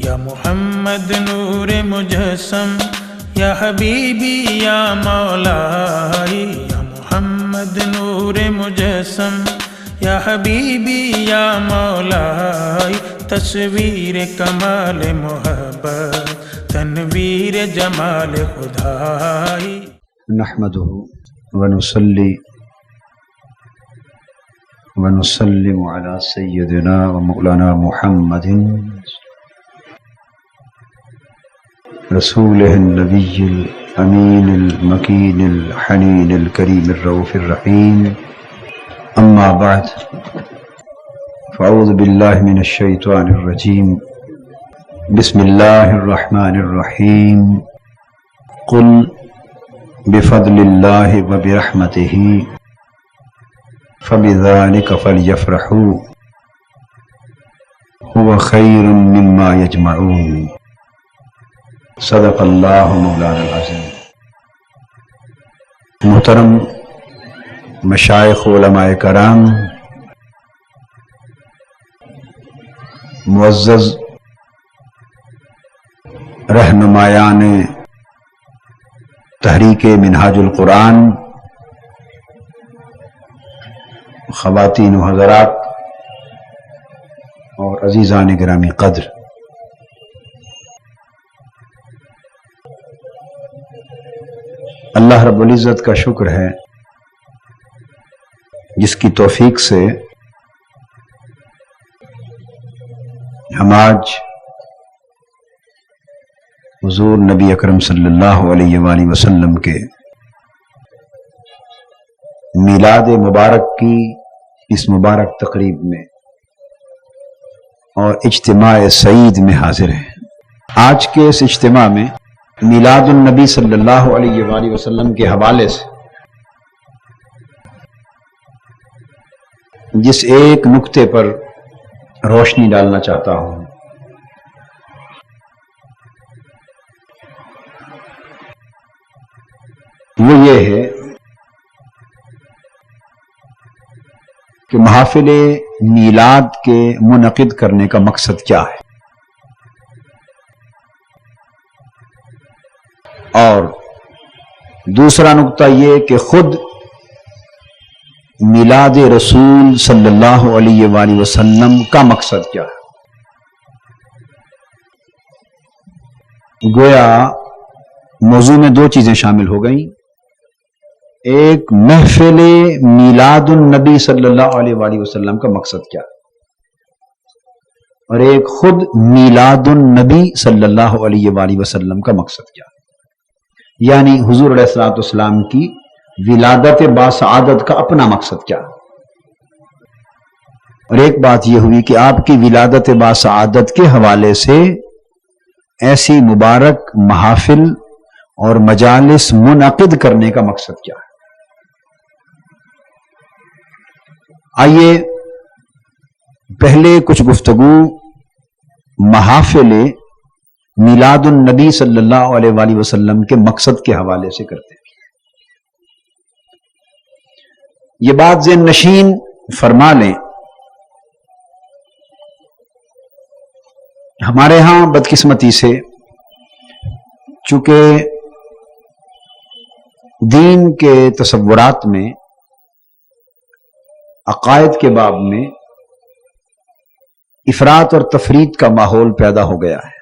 یا محمد نور مجسم یا حبیبی یا مولائی، یا محمد نور مجسم یا حبیبی یا مولائی، تصویر کمال محبت تنویر جمال خدائی۔ نحمده ونصلي ونسلم على سيدنا ومولانا محمد رسوله النبي الأمين المكين الحنين الكريم الرؤوف الرحيم، أما بعد، فأعوذ بالله من الشيطان الرجيم، بسم الله الرحمن الرحيم، قل بفضل الله وبرحمته فبذلك فليفرحوا هو خير مما يجمعون، صدق الله مولانا العظيم۔ محترم مشائخ علماء کرام، معزز رہنمایان تحریک منہاج القرآن، خواتین و حضرات اور عزیزان گرامی قدر، اللہ رب العزت کا شکر ہے جس کی توفیق سے ہم آج حضور نبی اکرم صلی اللہ علیہ وآلہ وسلم کے میلاد مبارک کی اس مبارک تقریب میں اور اجتماع سعید میں حاضر ہیں۔ آج کے اس اجتماع میں میلاد النبی صلی اللہ علیہ وآلہ وسلم کے حوالے سے جس ایک نقطے پر روشنی ڈالنا چاہتا ہوں، وہ یہ ہے کہ محافل میلاد کے منعقد کرنے کا مقصد کیا ہے، اور دوسرا نقطہ یہ کہ خود میلاد رسول صلی اللہ علیہ وآلہ وسلم کا مقصد کیا ہے۔ گویا موضوع میں دو چیزیں شامل ہو گئیں، ایک محفل میلاد النبی صلی اللہ علیہ وآلہ وسلم کا مقصد کیا، اور ایک خود میلاد النبی صلی اللہ علیہ وآلہ وسلم کا مقصد کیا، یعنی حضور علیہ الصلوۃ والسلام کی ولادت باسعادت کا اپنا مقصد کیا۔ اور ایک بات یہ ہوئی کہ آپ کی ولادت باسعادت کے حوالے سے ایسی مبارک محافل اور مجالس منعقد کرنے کا مقصد کیا ہے۔ آئیے پہلے کچھ گفتگو محافل میلاد النبی صلی اللہ علیہ وآلہ وسلم کے مقصد کے حوالے سے کرتے ہیں۔ یہ بات ذہن نشین فرما لیں، ہمارے ہاں بدقسمتی سے چونکہ دین کے تصورات میں، عقائد کے باب میں افراط اور تفریط کا ماحول پیدا ہو گیا ہے،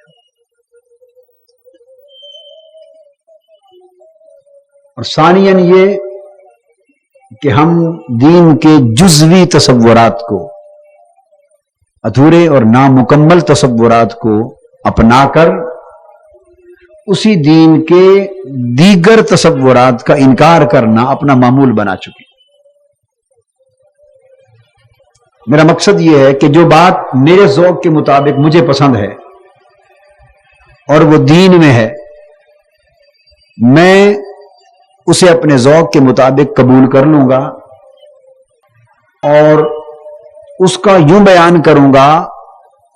اور ثانیاً یہ کہ ہم دین کے جزوی تصورات کو، ادھورے اور نامکمل تصورات کو اپنا کر اسی دین کے دیگر تصورات کا انکار کرنا اپنا معمول بنا چکے۔ میرا مقصد یہ ہے کہ جو بات میرے ذوق کے مطابق مجھے پسند ہے اور وہ دین میں ہے، میں اسے اپنے ذوق کے مطابق قبول کر لوں گا اور اس کا یوں بیان کروں گا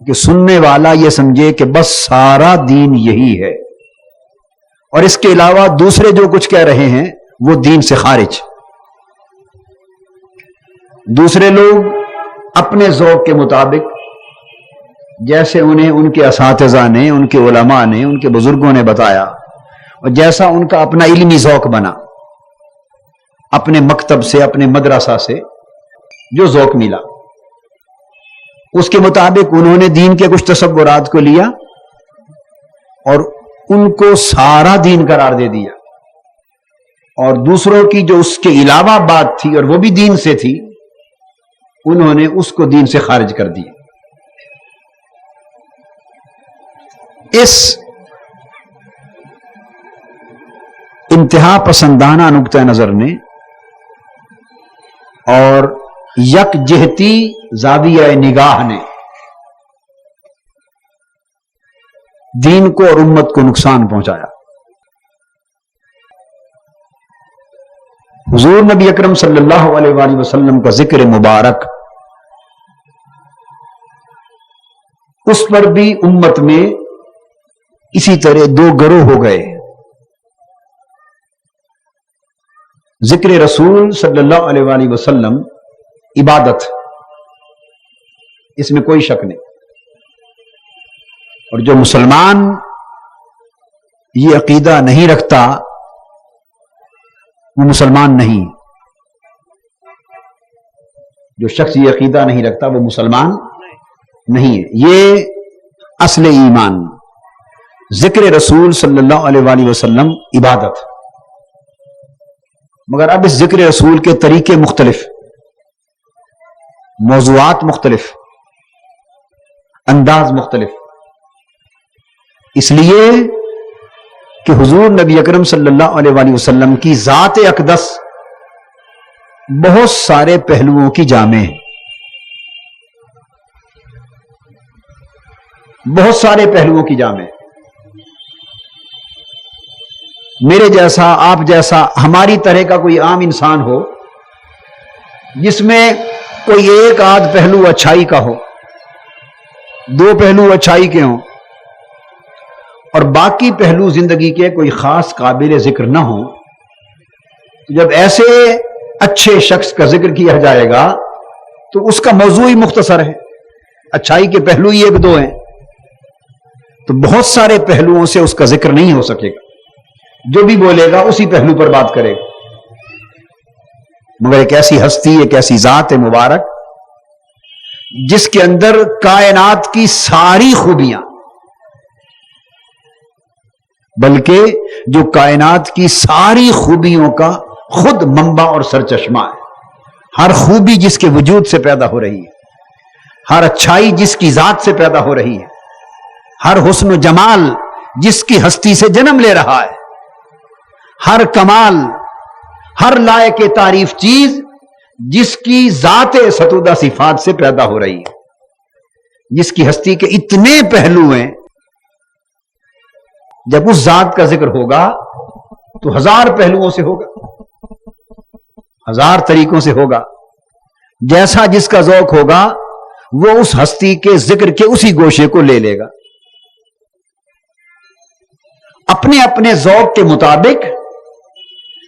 کہ سننے والا یہ سمجھے کہ بس سارا دین یہی ہے، اور اس کے علاوہ دوسرے جو کچھ کہہ رہے ہیں وہ دین سے خارج۔ دوسرے لوگ اپنے ذوق کے مطابق جیسے انہیں ان کے اساتذہ نے، ان کے علماء نے، ان کے بزرگوں نے بتایا، اور جیسا ان کا اپنا علمی ذوق بنا، اپنے مکتب سے، اپنے مدرسہ سے جو ذوق ملا، اس کے مطابق انہوں نے دین کے کچھ تصورات کو لیا اور ان کو سارا دین قرار دے دیا، اور دوسروں کی جو اس کے علاوہ بات تھی اور وہ بھی دین سے تھی، انہوں نے اس کو دین سے خارج کر دیا۔ اس انتہا پسندانہ نقطہ نظر نے اور یک جہتی زاویہ نگاہ نے دین کو اور امت کو نقصان پہنچایا۔ حضور نبی اکرم صلی اللہ علیہ وآلہ وسلم کا ذکر مبارک، اس پر بھی امت میں اسی طرح دو گروہ ہو گئے۔ ذکر رسول صلی اللہ علیہ وآلہ وسلم عبادت، اس میں کوئی شک نہیں، اور جو مسلمان یہ عقیدہ نہیں رکھتا وہ مسلمان نہیں، جو شخص یہ عقیدہ نہیں رکھتا وہ مسلمان نہیں ہے۔ یہ اصل ایمان، ذکر رسول صلی اللہ علیہ وآلہ وسلم عبادت، مگر اب اس ذکر رسول کے طریقے مختلف، موضوعات مختلف، انداز مختلف، اس لیے کہ حضور نبی اکرم صلی اللہ علیہ وآلہ وسلم کی ذات اقدس بہت سارے پہلوؤں کی جامع ہے، بہت سارے پہلوؤں کی جامع ہے۔ میرے جیسا، آپ جیسا، ہماری طرح کا کوئی عام انسان ہو جس میں کوئی ایک آدھ پہلو اچھائی کا ہو، دو پہلو اچھائی کے ہوں، اور باقی پہلو زندگی کے کوئی خاص قابل ذکر نہ ہو، جب ایسے اچھے شخص کا ذکر کیا جائے گا تو اس کا موضوع ہی مختصر ہے، اچھائی کے پہلو ہی ایک دو ہیں، تو بہت سارے پہلوؤں سے اس کا ذکر نہیں ہو سکے گا، جو بھی بولے گا اسی پہلو پر بات کرے گا۔ مگر ایک ایسی ہستی، ایک ایسی ذات مبارک جس کے اندر کائنات کی ساری خوبیاں، بلکہ جو کائنات کی ساری خوبیوں کا خود منبع اور سرچشمہ ہے، ہر خوبی جس کے وجود سے پیدا ہو رہی ہے، ہر اچھائی جس کی ذات سے پیدا ہو رہی ہے، ہر حسن و جمال جس کی ہستی سے جنم لے رہا ہے، ہر کمال، ہر لائق تعریف چیز جس کی ذات ستودہ صفات سے پیدا ہو رہی ہے، جس کی ہستی کے اتنے پہلو ہیں، جب اس ذات کا ذکر ہوگا تو ہزار پہلوؤں سے ہوگا، ہزار طریقوں سے ہوگا، جیسا جس کا ذوق ہوگا وہ اس ہستی کے ذکر کے اسی گوشے کو لے لے گا، اپنے اپنے ذوق کے مطابق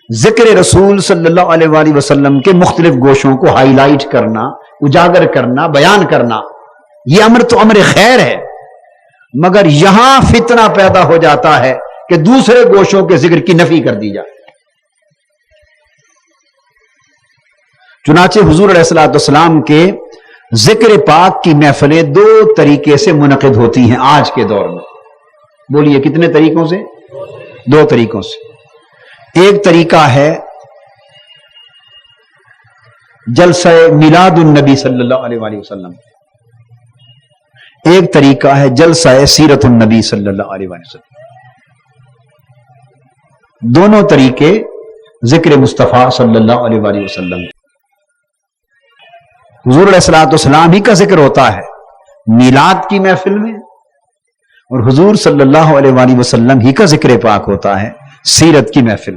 ذکر رسول صلی اللہ علیہ وآلہ وسلم کے مختلف گوشوں کو ہائی لائٹ کرنا، اجاگر کرنا، بیان کرنا، یہ امر تو امر خیر ہے، مگر یہاں فتنہ پیدا ہو جاتا ہے کہ دوسرے گوشوں کے ذکر کی نفی کر دی جائے۔ چنانچہ حضور علیہ الصلوۃ والسلام کے ذکر پاک کی محفلیں دو طریقے سے منعقد ہوتی ہیں آج کے دور میں۔ بولیے کتنے طریقوں سے؟ دو طریقوں سے۔ ایک طریقہ ہے جلسہ میلاد النبی صلی اللہ علیہ وآلہ وسلم، ایک طریقہ ہے جلسہ سیرت النبی صلی اللہ علیہ وآلہ وسلم۔ دونوں طریقے ذکر مصطفیٰ صلی اللہ علیہ وآلہ وسلم، حضور علیہ الصلوۃ والسلام ہی کا ذکر ہوتا ہے میلاد کی محفل میں، اور حضور صلی اللہ علیہ وآلہ وسلم ہی کا ذکر پاک ہوتا ہے سیرت کی محفل،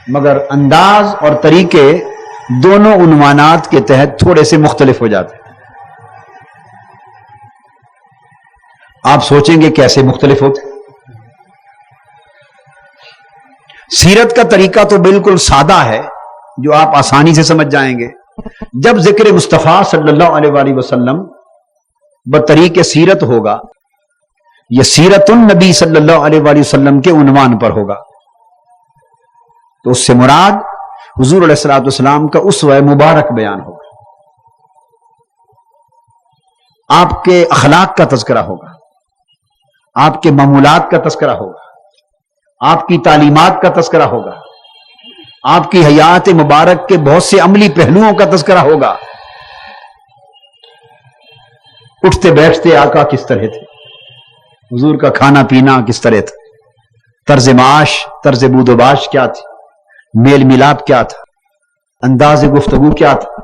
مگر انداز اور طریقے دونوں عنوانات کے تحت تھوڑے سے مختلف ہو جاتے ہیں۔ آپ سوچیں گے کیسے مختلف ہوتے؟ سیرت کا طریقہ تو بالکل سادہ ہے جو آپ آسانی سے سمجھ جائیں گے۔ جب ذکر مصطفیٰ صلی اللہ علیہ وآلہ وسلم بطریق سیرت ہوگا، یہ سیرت النبی صلی اللہ علیہ وآلہ وسلم کے عنوان پر ہوگا، تو اس سے مراد حضور علیہ الصلوۃ والسلام کا اسوہ مبارک بیان ہوگا، آپ کے اخلاق کا تذکرہ ہوگا، آپ کے معمولات کا تذکرہ ہوگا، آپ کی تعلیمات کا تذکرہ ہوگا، آپ کی حیات مبارک کے بہت سے عملی پہلوؤں کا تذکرہ ہوگا۔ اٹھتے بیٹھتے آقا کس طرح تھے، حضور کا کھانا پینا کس طرح تھا، طرز معاش، طرز بود و باش کیا تھی، میل ملاپ کیا تھا، انداز گفتگو کیا تھا،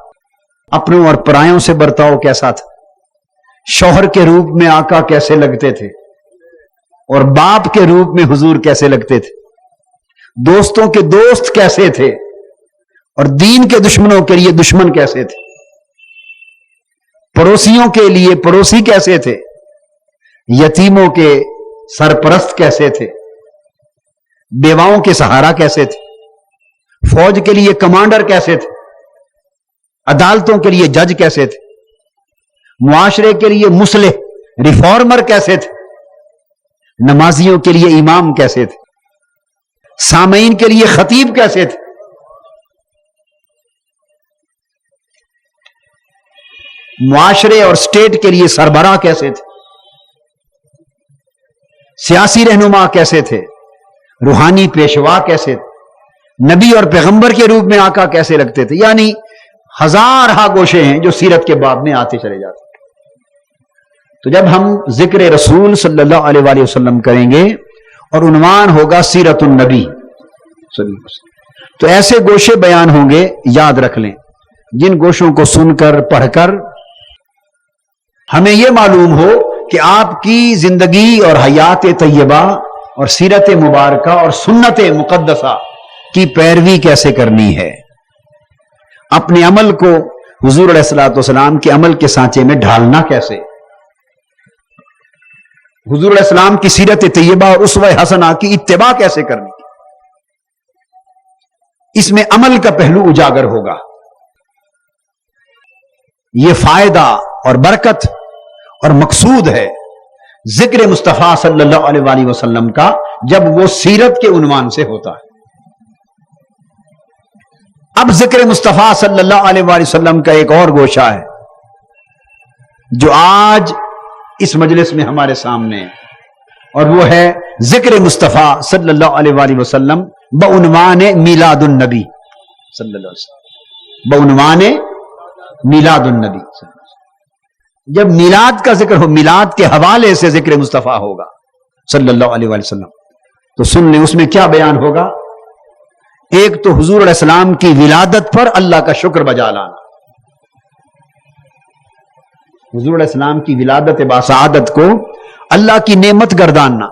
اپنوں اور پرایوں سے برتاؤ کیسا تھا، شوہر کے روپ میں آقا کیسے لگتے تھے اور باپ کے روپ میں حضور کیسے لگتے تھے، دوستوں کے دوست کیسے تھے اور دین کے دشمنوں کے لیے دشمن کیسے تھے، پڑوسیوں کے لیے پڑوسی کیسے تھے، یتیموں کے سرپرست کیسے تھے، بیواؤں کے سہارا کیسے تھے، فوج کے لیے کمانڈر کیسے تھے، عدالتوں کے لیے جج کیسے تھے، معاشرے کے لیے مصلح ریفارمر کیسے تھے، نمازیوں کے لیے امام کیسے تھے، سامعین کے لیے خطیب کیسے تھے، معاشرے اور سٹیٹ کے لیے سربراہ کیسے تھے، سیاسی رہنما کیسے تھے، روحانی پیشوا کیسے تھے، نبی اور پیغمبر کے روپ میں آقا کیسے لگتے تھے، یعنی ہزارہ گوشے ہیں جو سیرت کے باب میں آتے چلے جاتے ہیں۔ تو جب ہم ذکر رسول صلی اللہ علیہ وآلہ وسلم کریں گے اور عنوان ہوگا سیرت النبی صلی اللہ علیہ وسلم، تو ایسے گوشے بیان ہوں گے، یاد رکھ لیں، جن گوشوں کو سن کر پڑھ کر ہمیں یہ معلوم ہو کہ آپ کی زندگی اور حیات طیبہ اور سیرت مبارکہ اور سنت مقدسہ کی پیروی کیسے کرنی ہے، اپنے عمل کو حضور علیہ الصلوۃ والسلام کے عمل کے سانچے میں ڈھالنا کیسے، حضور علیہ السلام کی سیرت طیبہ اور اسوہ حسنہ کی اتباع کیسے کرنی، اس میں عمل کا پہلو اجاگر ہوگا۔ یہ فائدہ اور برکت اور مقصود ہے ذکر مصطفیٰ صلی اللہ علیہ وآلہ وسلم کا جب وہ سیرت کے عنوان سے ہوتا ہے۔ اب ذکر مصطفیٰ صلی اللہ علیہ وآلہ وسلم کا ایک اور گوشہ ہے جو آج اس مجلس میں ہمارے سامنے ہے، اور وہ ہے ذکر مصطفیٰ صلی اللہ علیہ وآلہ وسلم بعنوان میلاد النبی صلی اللہ علیہ وسلم، بعنوان میلاد النبی صلی اللہ علیہ وسلم۔ جب میلاد کا ذکر ہو، میلاد کے حوالے سے ذکر مصطفیٰ ہوگا صلی اللہ علیہ وآلہ وسلم، تو سن لیں اس میں کیا بیان ہوگا۔ ایک تو حضور علیہ السلام کی ولادت پر اللہ کا شکر بجا لانا، حضور علیہ السلام کی ولادت باسعادت کو اللہ کی نعمت گرداننا،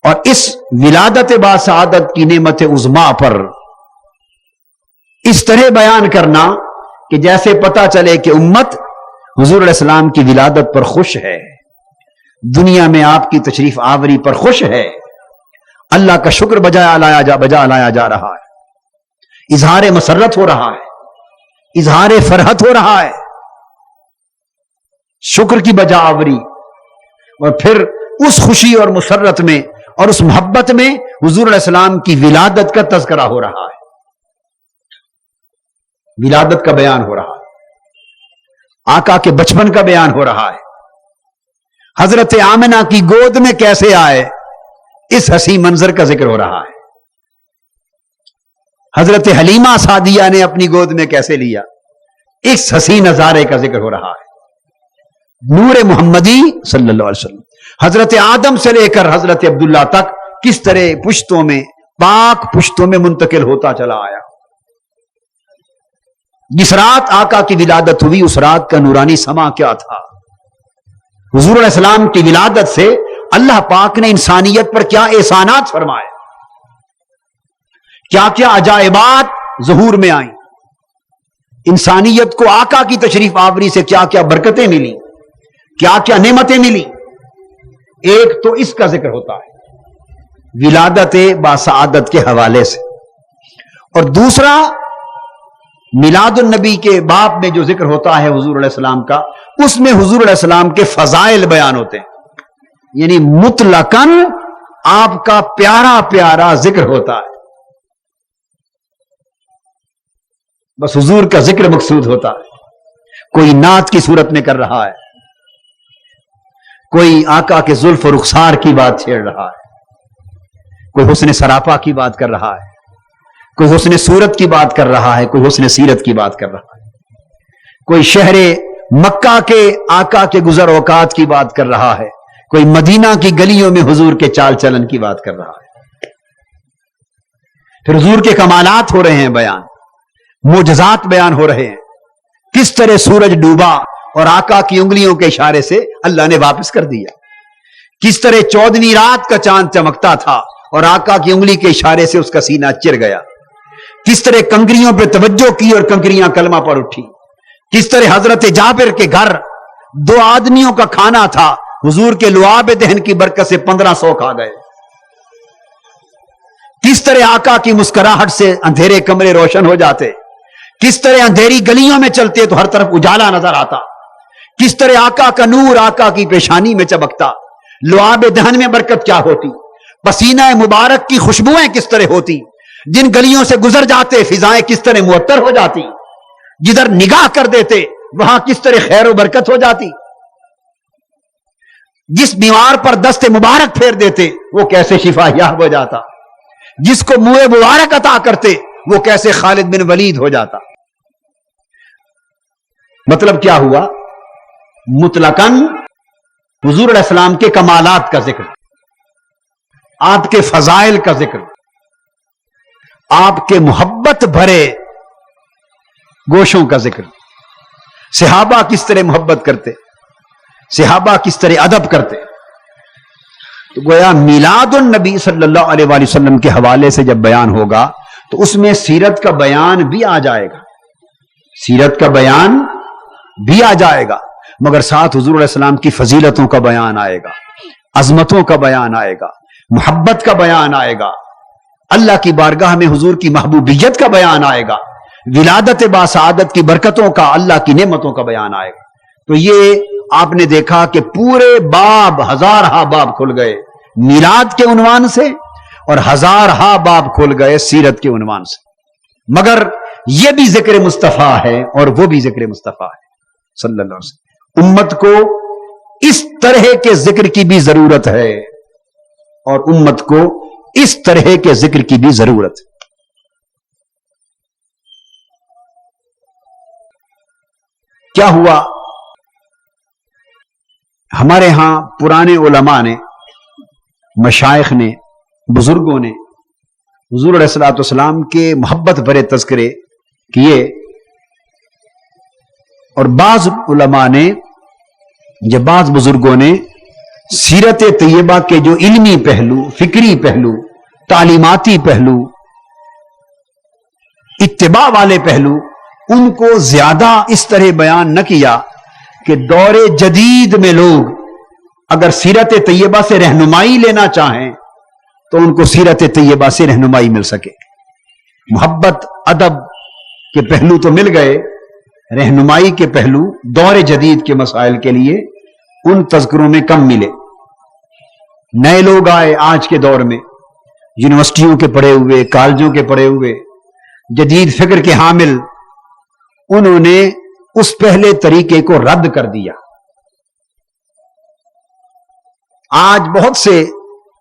اور اس ولادت باسعادت کی نعمت عظما پر اس طرح بیان کرنا کہ جیسے پتا چلے کہ امت حضور علیہ السلام کی ولادت پر خوش ہے، دنیا میں آپ کی تشریف آوری پر خوش ہے، اللہ کا شکر بجا لایا جا رہا ہے، اظہار مسرت ہو رہا ہے، اظہار فرحت ہو رہا ہے، شکر کی بجا آوری، اور پھر اس خوشی اور مسرت میں اور اس محبت میں حضور علیہ السلام کی ولادت کا تذکرہ ہو رہا ہے، ولادت کا بیان ہو رہا ہے، آقا کے بچپن کا بیان ہو رہا ہے، حضرت آمنہ کی گود میں کیسے آئے اس حسین منظر کا ذکر ہو رہا ہے، حضرت حلیمہ سعدیہ نے اپنی گود میں کیسے لیا اس حسین نظارے کا ذکر ہو رہا ہے، نور محمدی صلی اللہ علیہ وسلم حضرت آدم سے لے کر حضرت عبداللہ تک کس طرح پشتوں میں، پاک پشتوں میں منتقل ہوتا چلا آیا۔ جس رات آقا کی ولادت ہوئی اس رات کا نورانی سما کیا تھا، حضور علیہ السلام کی ولادت سے اللہ پاک نے انسانیت پر کیا احسانات فرمائے، کیا کیا عجائبات ظہور میں آئیں، انسانیت کو آقا کی تشریف آوری سے کیا کیا برکتیں ملی، کیا کیا نعمتیں ملی۔ ایک تو اس کا ذکر ہوتا ہے ولادت باسعادت کے حوالے سے، اور دوسرا میلاد النبی کے باب میں جو ذکر ہوتا ہے حضور علیہ السلام کا، اس میں حضور علیہ السلام کے فضائل بیان ہوتے ہیں، یعنی مطلقاً آپ کا پیارا پیارا ذکر ہوتا ہے، بس حضور کا ذکر مقصود ہوتا ہے۔ کوئی نعت کی صورت میں کر رہا ہے، کوئی آقا کے زلف و رخسار کی بات چھیڑ رہا ہے، کوئی حسن سراپا کی بات کر رہا ہے، کوئی حسن صورت کی بات کر رہا ہے، کوئی حسن سیرت کی بات کر رہا ہے، کوئی شہر مکہ کے آقا کے گزر اوقات کی بات کر رہا ہے، کوئی مدینہ کی گلیوں میں حضور کے چال چلن کی بات کر رہا ہے۔ پھر حضور کے کمالات ہو رہے ہیں بیان، معجزات بیان ہو رہے ہیں، کس طرح سورج ڈوبا اور آقا کی انگلیوں کے اشارے سے اللہ نے واپس کر دیا، کس طرح 14ویں رات کا چاند چمکتا تھا اور آقا کی انگلی کے اشارے سے اس کا سینہ چر گیا، کس طرح کنکریوں پہ توجہ کی اور کنکریاں کلمہ پر اٹھی، کس طرح حضرت جابر کے گھر 2 آدمیوں کا کھانا تھا، حضور کے لعاب دہن کی برکت سے 1500 کھا گئے، کس طرح آقا کی مسکراہٹ سے اندھیرے کمرے روشن ہو جاتے، کس طرح اندھیری گلیوں میں چلتے تو ہر طرف اجالا نظر آتا، کس طرح آقا کا نور آقا کی پیشانی میں چمکتا، لعاب دہن میں برکت کیا ہوتی، پسینہ مبارک کی خوشبوئیں کس طرح ہوتی، جن گلیوں سے گزر جاتے فضائیں کس طرح معطر ہو جاتی، جدھر نگاہ کر دیتے وہاں کس طرح خیر و برکت ہو جاتی، جس بیمار پر دست مبارک پھیر دیتے وہ کیسے شفا یاب ہو جاتا، جس کو منہ مبارک عطا کرتے وہ کیسے خالد بن ولید ہو جاتا۔ مطلب کیا ہوا؟ مطلقاً حضور علیہ السلام کے کمالات کا ذکر، آپ کے فضائل کا ذکر، آپ کے محبت بھرے گوشوں کا ذکر، صحابہ کس طرح محبت کرتے، صحابہ کس طرح ادب کرتے۔ تو گویا میلاد النبی صلی اللہ علیہ وآلہ وسلم کے حوالے سے جب بیان ہوگا تو اس میں سیرت کا بیان بھی آ جائے گا، سیرت کا بیان بھی آ جائے گا، مگر ساتھ حضور علیہ السلام کی فضیلتوں کا بیان آئے گا، عظمتوں کا بیان آئے گا، محبت کا بیان آئے گا، اللہ کی بارگاہ میں حضور کی محبوبیت کا بیان آئے گا، ولادت باسعادت کی برکتوں کا، اللہ کی نعمتوں کا بیان آئے گا۔ تو یہ آپ نے دیکھا کہ پورے باب، ہزارہا باب کھل گئے میلاد کے عنوان سے اور ہزارہا باب کھل گئے سیرت کے عنوان سے، مگر یہ بھی ذکر مصطفیٰ ہے اور وہ بھی ذکر مصطفیٰ ہے صلی اللہ علیہ وسلم۔ امت کو اس طرح کے ذکر کی بھی ضرورت ہے اور امت کو اس طرح کے ذکر کی بھی ضرورت ہے۔ کیا ہوا؟ ہمارے ہاں پرانے علماء نے، مشائخ نے، بزرگوں نے حضور علیہ الصلوۃ والسلام کے محبت بھرے تذکرے کیے، اور بعض علماء نے یا بعض بزرگوں نے سیرت طیبہ کے جو علمی پہلو، فکری پہلو، تعلیماتی پہلو، اتباع والے پہلو، ان کو زیادہ اس طرح بیان نہ کیا کہ دور جدید میں لوگ اگر سیرت طیبہ سے رہنمائی لینا چاہیں تو ان کو سیرت طیبہ سے رہنمائی مل سکے۔ محبت، ادب کے پہلو تو مل گئے، رہنمائی کے پہلو دور جدید کے مسائل کے لیے ان تذکروں میں کم ملے۔ نئے لوگ آئے آج کے دور میں، یونیورسٹیوں کے پڑھے ہوئے، کالجوں کے پڑھے ہوئے، جدید فکر کے حامل، انہوں نے اس پہلے طریقے کو رد کر دیا۔ آج بہت سے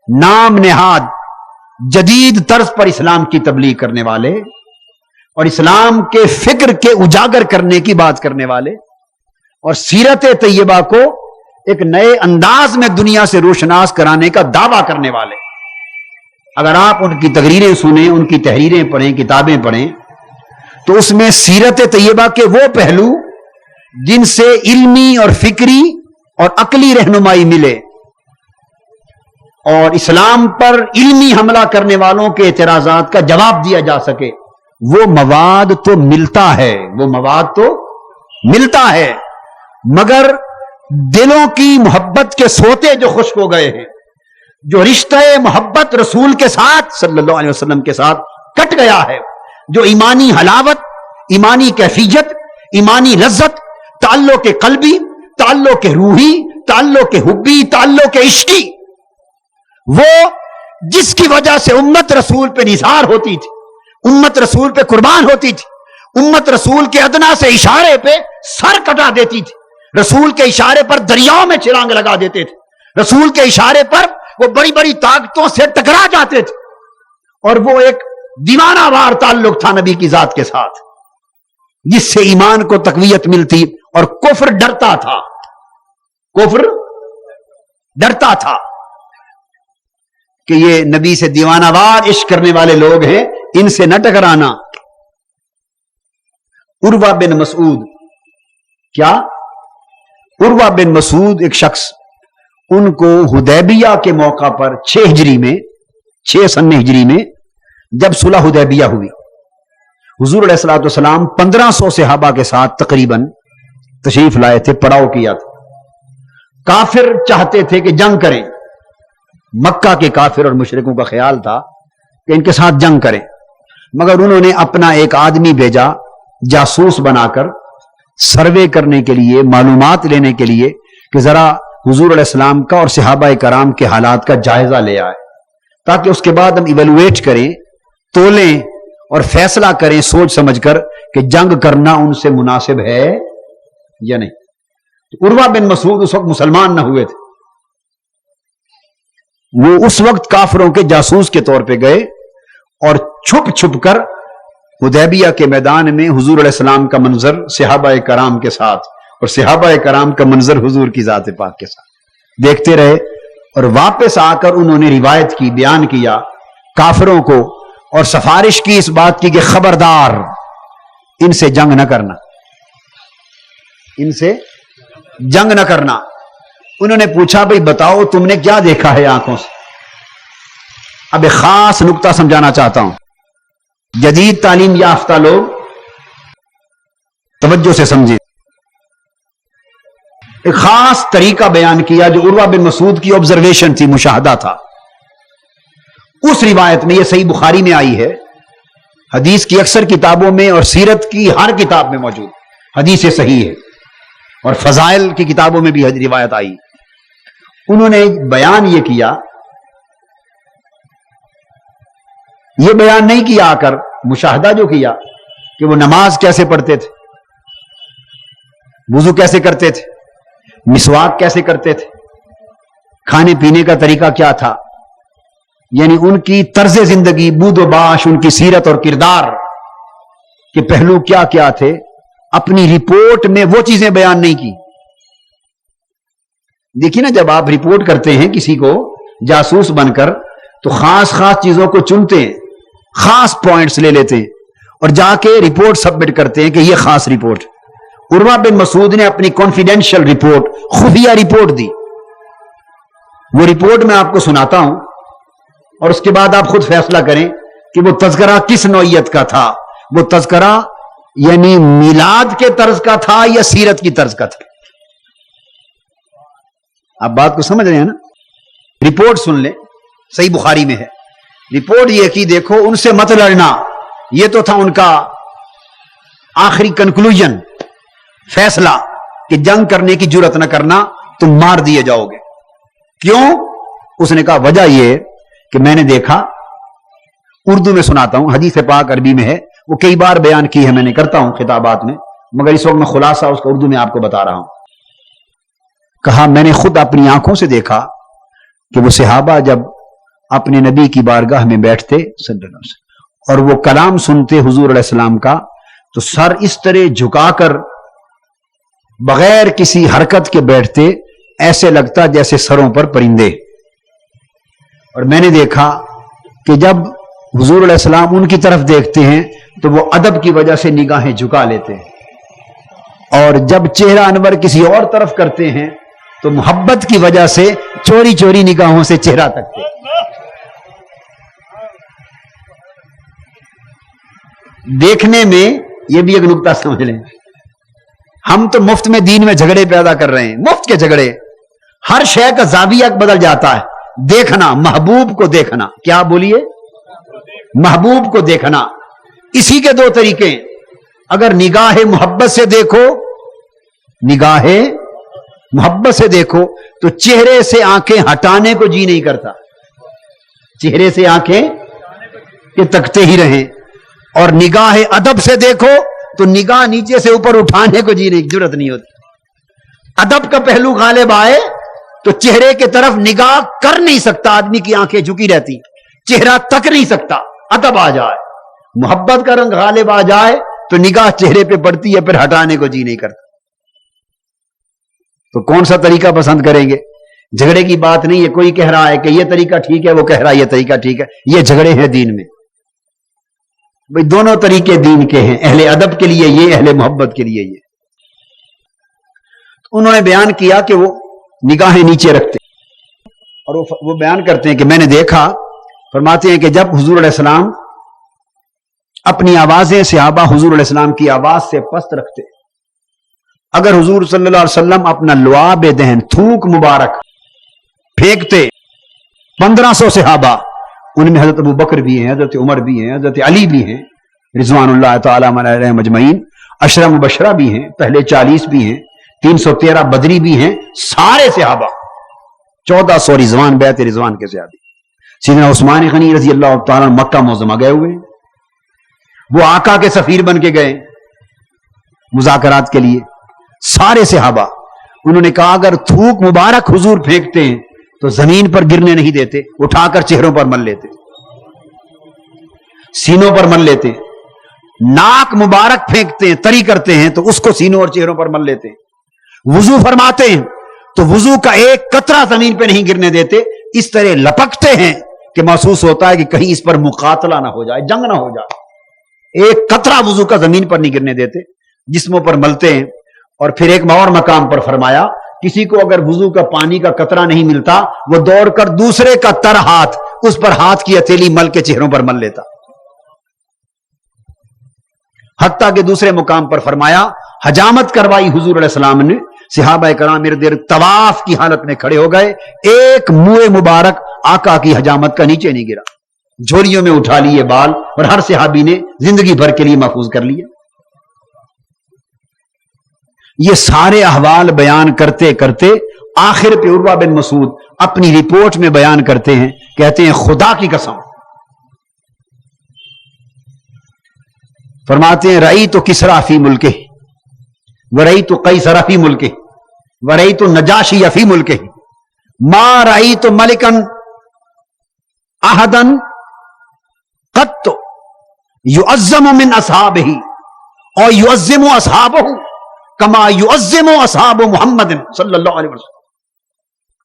نام نہاد جدید طرز پر اسلام کی تبلیغ کرنے والے اور اسلام کے فکر کے اجاگر کرنے کی بات کرنے والے اور سیرت طیبہ کو ایک نئے انداز میں دنیا سے روشناس کرانے کا دعویٰ کرنے والے، اگر آپ ان کی تقریریں سنیں، ان کی تحریریں پڑھیں، کتابیں پڑھیں، تو اس میں سیرت طیبہ کے وہ پہلو جن سے علمی اور فکری اور عقلی رہنمائی ملے اور اسلام پر علمی حملہ کرنے والوں کے اعتراضات کا جواب دیا جا سکے، وہ مواد تو ملتا ہے، وہ مواد تو ملتا ہے، مگر دلوں کی محبت کے سوتے جو خشک ہو گئے ہیں، جو رشتہ محبت رسول کے ساتھ صلی اللہ علیہ وسلم کے ساتھ کٹ گیا ہے، جو ایمانی حلاوت، ایمانی کیفیت، ایمانی لذت، تعلق قلبی، تعلق روحی، تعلق حبی، تعلق عشقی، وہ جس کی وجہ سے امت رسول پہ نثار ہوتی تھی، امت رسول پہ قربان ہوتی تھی، امت رسول کے ادنا سے اشارے پہ سر کٹا دیتی تھی، رسول کے اشارے پر دریاؤں میں چھلانگ لگا دیتے تھے، رسول کے اشارے پر وہ بڑی بڑی طاقتوں سے ٹکرا جاتے تھے، اور وہ ایک دیوانہ وار تعلق تھا نبی کی ذات کے ساتھ، جس سے ایمان کو تقویت ملتی اور کفر ڈرتا تھا، کفر ڈرتا تھا کہ یہ نبی سے دیوانہ وار عشق کرنے والے لوگ ہیں، ان سے نہ ٹکرانا۔ عروہ بن مسعود، کیا عروہ بن مسعود ایک شخص، ان کو حدیبیہ کے موقع پر 6 ہجری میں، 6 سن ہجری میں جب صلح حدیبیہ ہوئی، حضور علیہ الصلوۃ والسلام 1500 صحابہ کے ساتھ تقریباً تشریف لائے تھے، پڑاؤ کیا تھا۔ کافر چاہتے تھے کہ جنگ کریں، مکہ کے کافر اور مشرکوں کا خیال تھا کہ ان کے ساتھ جنگ کریں، مگر انہوں نے اپنا ایک آدمی بھیجا جاسوس بنا کر سروے کرنے کے لیے، معلومات لینے کے لیے کہ ذرا حضور علیہ السلام کا اور صحابہ کرام کے حالات کا جائزہ لے آئے، تاکہ اس کے بعد ہم ایویلویٹ کریں، تولیں اور فیصلہ کریں سوچ سمجھ کر کہ جنگ کرنا ان سے مناسب ہے یا نہیں۔ تو عروہ بن مسعود اس وقت مسلمان نہ ہوئے تھے، وہ اس وقت کافروں کے جاسوس کے طور پہ گئے اور چھپ چھپ کر حدیبیہ کے میدان میں حضور علیہ السلام کا منظر صحابہ کرام کے ساتھ اور صحابہ کرام کا منظر حضور کی ذات پاک کے ساتھ دیکھتے رہے، اور واپس آ کر انہوں نے روایت کی، بیان کیا کافروں کو، اور سفارش کی اس بات کی کہ خبردار ان سے جنگ نہ کرنا، ان سے جنگ نہ کرنا۔ انہوں نے پوچھا بھئی بتاؤ تم نے کیا دیکھا ہے آنکھوں سے؟ اب ایک خاص نقطہ سمجھانا چاہتا ہوں، جدید تعلیم یافتہ لوگ توجہ سے سمجھیں۔ ایک خاص طریقہ بیان کیا جو عروہ بن مسعود کی آبزرویشن تھی، مشاہدہ تھا۔ اس روایت میں، یہ صحیح بخاری میں آئی ہے، حدیث کی اکثر کتابوں میں اور سیرت کی ہر کتاب میں موجود حدیث صحیح ہے، اور فضائل کی کتابوں میں بھی روایت آئی۔ انہوں نے بیان یہ کیا، یہ بیان نہیں کیا آ کر، مشاہدہ جو کیا کہ وہ نماز کیسے پڑھتے تھے، وضو کیسے کرتے تھے، مسواک کیسے کرتے تھے، کھانے پینے کا طریقہ کیا تھا، یعنی ان کی طرز زندگی، بود و باش، ان کی سیرت اور کردار کے پہلو کیا کیا تھے، اپنی رپورٹ میں وہ چیزیں بیان نہیں کی۔ دیکھیے نا، جب آپ رپورٹ کرتے ہیں کسی کو جاسوس بن کر، تو خاص خاص چیزوں کو چنتے ہیں، خاص پوائنٹس لے لیتے ہیں اور جا کے رپورٹ سبمٹ کرتے ہیں کہ یہ خاص رپورٹ۔ عروہ بن مسعود نے اپنی کانفیڈینشیل رپورٹ، خفیہ رپورٹ دی، وہ رپورٹ میں آپ کو سناتا ہوں، اور اس کے بعد آپ خود فیصلہ کریں کہ وہ تذکرہ کس نوعیت کا تھا۔ وہ تذکرہ یعنی میلاد کے طرز کا تھا یا سیرت کی طرز کا تھا؟ آپ بات کو سمجھ رہے ہیں نا؟ رپورٹ سن لیں، صحیح بخاری میں ہے۔ رپورٹ یہ کہ دیکھو ان سے مت لڑنا، یہ تو تھا ان کا آخری کنکلوژن، فیصلہ کہ جنگ کرنے کی جرات نہ کرنا، تم مار دیے جاؤ گے۔ کیوں؟ اس نے کہا وجہ یہ کہ میں نے دیکھا، اردو میں سناتا ہوں، حدیث پاک عربی میں ہے، وہ کئی بار بیان کی ہے، میں نے کرتا ہوں خطابات میں، مگر اس وقت میں خلاصہ اس کا اردو میں آپ کو بتا رہا ہوں۔ کہا میں نے خود اپنی آنکھوں سے دیکھا کہ وہ صحابہ جب اپنے نبی کی بارگاہ میں بیٹھتے صلی اللہ علیہ وسلم اور وہ کلام سنتے حضور علیہ السلام کا، تو سر اس طرح جھکا کر بغیر کسی حرکت کے بیٹھتے، ایسے لگتا جیسے سروں پر پرندے۔ اور میں نے دیکھا کہ جب حضور علیہ السلام ان کی طرف دیکھتے ہیں تو وہ ادب کی وجہ سے نگاہیں جھکا لیتے ہیں، اور جب چہرہ انور کسی اور طرف کرتے ہیں تو محبت کی وجہ سے چوری چوری نگاہوں سے چہرہ تکتے۔ دیکھنے میں یہ بھی ایک نقطہ سمجھ لیں، ہم تو مفت میں دین میں جھگڑے پیدا کر رہے ہیں، مفت کے جھگڑے، ہر شے کا زاویہ بدل جاتا ہے۔ دیکھنا، محبوب کو دیکھنا، کیا بولیے؟ محبوب کو دیکھنا، اسی کے دو طریقے ہیں۔ اگر نگاہ محبت سے دیکھو، نگاہ محبت سے دیکھو تو چہرے سے آنکھیں ہٹانے کو جی نہیں کرتا، چہرے سے آنکھیں کہ تکتے ہی رہیں. اور نگاہ ادب سے دیکھو تو نگاہ نیچے سے اوپر اٹھانے کو جی نہیں، ضرورت نہیں ہوتی. ادب کا پہلو غالب آئے تو چہرے کی طرف نگاہ کر نہیں سکتا آدمی، کی آنکھیں جھکی رہتی، چہرہ تک نہیں سکتا. ادب آ جائے، محبت کا رنگ غالب آ جائے تو نگاہ چہرے پہ پڑتی ہے، پھر ہٹانے کو جی نہیں کرتا. تو کون سا طریقہ پسند کریں گے؟ جھگڑے کی بات نہیں ہے. کوئی کہہ رہا ہے کہ یہ طریقہ ٹھیک ہے، وہ کہہ رہا ہے یہ طریقہ ٹھیک ہے. یہ جھگڑے ہیں دین میں. بھئی دونوں طریقے دین کے ہیں، اہل ادب کے لیے یہ، اہل محبت کے لیے یہ. انہوں نے بیان کیا کہ وہ نگاہیں نیچے رکھتے اور وہ بیان کرتے ہیں کہ میں نے دیکھا، فرماتے ہیں کہ جب حضور علیہ السلام اپنی آوازیں صحابہ حضور علیہ السلام کی آواز سے پست رکھتے، اگر حضور صلی اللہ علیہ وسلم اپنا لعاب دہن تھوک مبارک پھینکتے، 1500 صحابہ، ان میں حضرت ابو بکر بھی ہیں، حضرت عمر بھی ہیں، حضرت علی بھی ہیں رضوان اللہ تعالی علیہم اجمعین، عشرہ مبشرہ بھی ہیں، پہلے 40 بھی ہیں، 313 بدری بھی ہیں، سارے صحابہ 1400 رضوان بیعت رضوان کے صحابی. سیدنا عثمان غنی رضی اللہ تعالیٰ مکہ معظمہ گئے ہوئے ہیں، وہ آقا کے سفیر بن کے گئے مذاکرات کے لیے. سارے صحابہ انہوں نے کہا اگر تھوک مبارک حضور پھینکتے ہیں تو زمین پر گرنے نہیں دیتے، اٹھا کر چہروں پر مل لیتے، سینوں پر مل لیتے. ناک مبارک پھینکتے ہیں، تری کرتے ہیں تو اس کو سینوں اور چہروں پر مل لیتے. وضو فرماتے ہیں تو وضو کا ایک قطرہ زمین پہ نہیں گرنے دیتے، اس طرح لپکتے ہیں کہ محسوس ہوتا ہے کہ کہیں اس پر مقاتلہ نہ ہو جائے، جنگ نہ ہو جائے. ایک قطرہ وضو کا زمین پر نہیں گرنے دیتے، جسموں پر ملتے ہیں. اور پھر ایک اور مقام پر فرمایا کسی کو اگر وضو کا پانی کا قطرہ نہیں ملتا، وہ دوڑ کر دوسرے کا تر ہاتھ اس پر ہاتھ کی ہتھیلی مل کے چہروں پر مل لیتا. حتیٰ کہ دوسرے مقام پر فرمایا حجامت کروائی حضور علیہ السلام نے، صحابہ کرام ارد گرد طواف کی حالت میں کھڑے ہو گئے، ایک منہ مبارک آقا کی حجامت کا نیچے نہیں گرا. جھولیوں میں اٹھا لیے بال اور ہر صحابی نے زندگی بھر کے لیے محفوظ کر لیے. یہ سارے احوال بیان کرتے کرتے آخر پہ عروہ بن مسعود اپنی رپورٹ میں بیان کرتے ہیں، کہتے ہیں خدا کی قسم، فرماتے ہیں رأیت کسریٰ فی ملکہ ورأیت قیصر فی ملکہ ورأیت نجاشی فی ملکہ ما رأیت ملکا احدا قط يعظم من اصحابہ اور يعظم اصحابہ کما يعظم اصحاب محمد صلی اللہ علیہ وسلم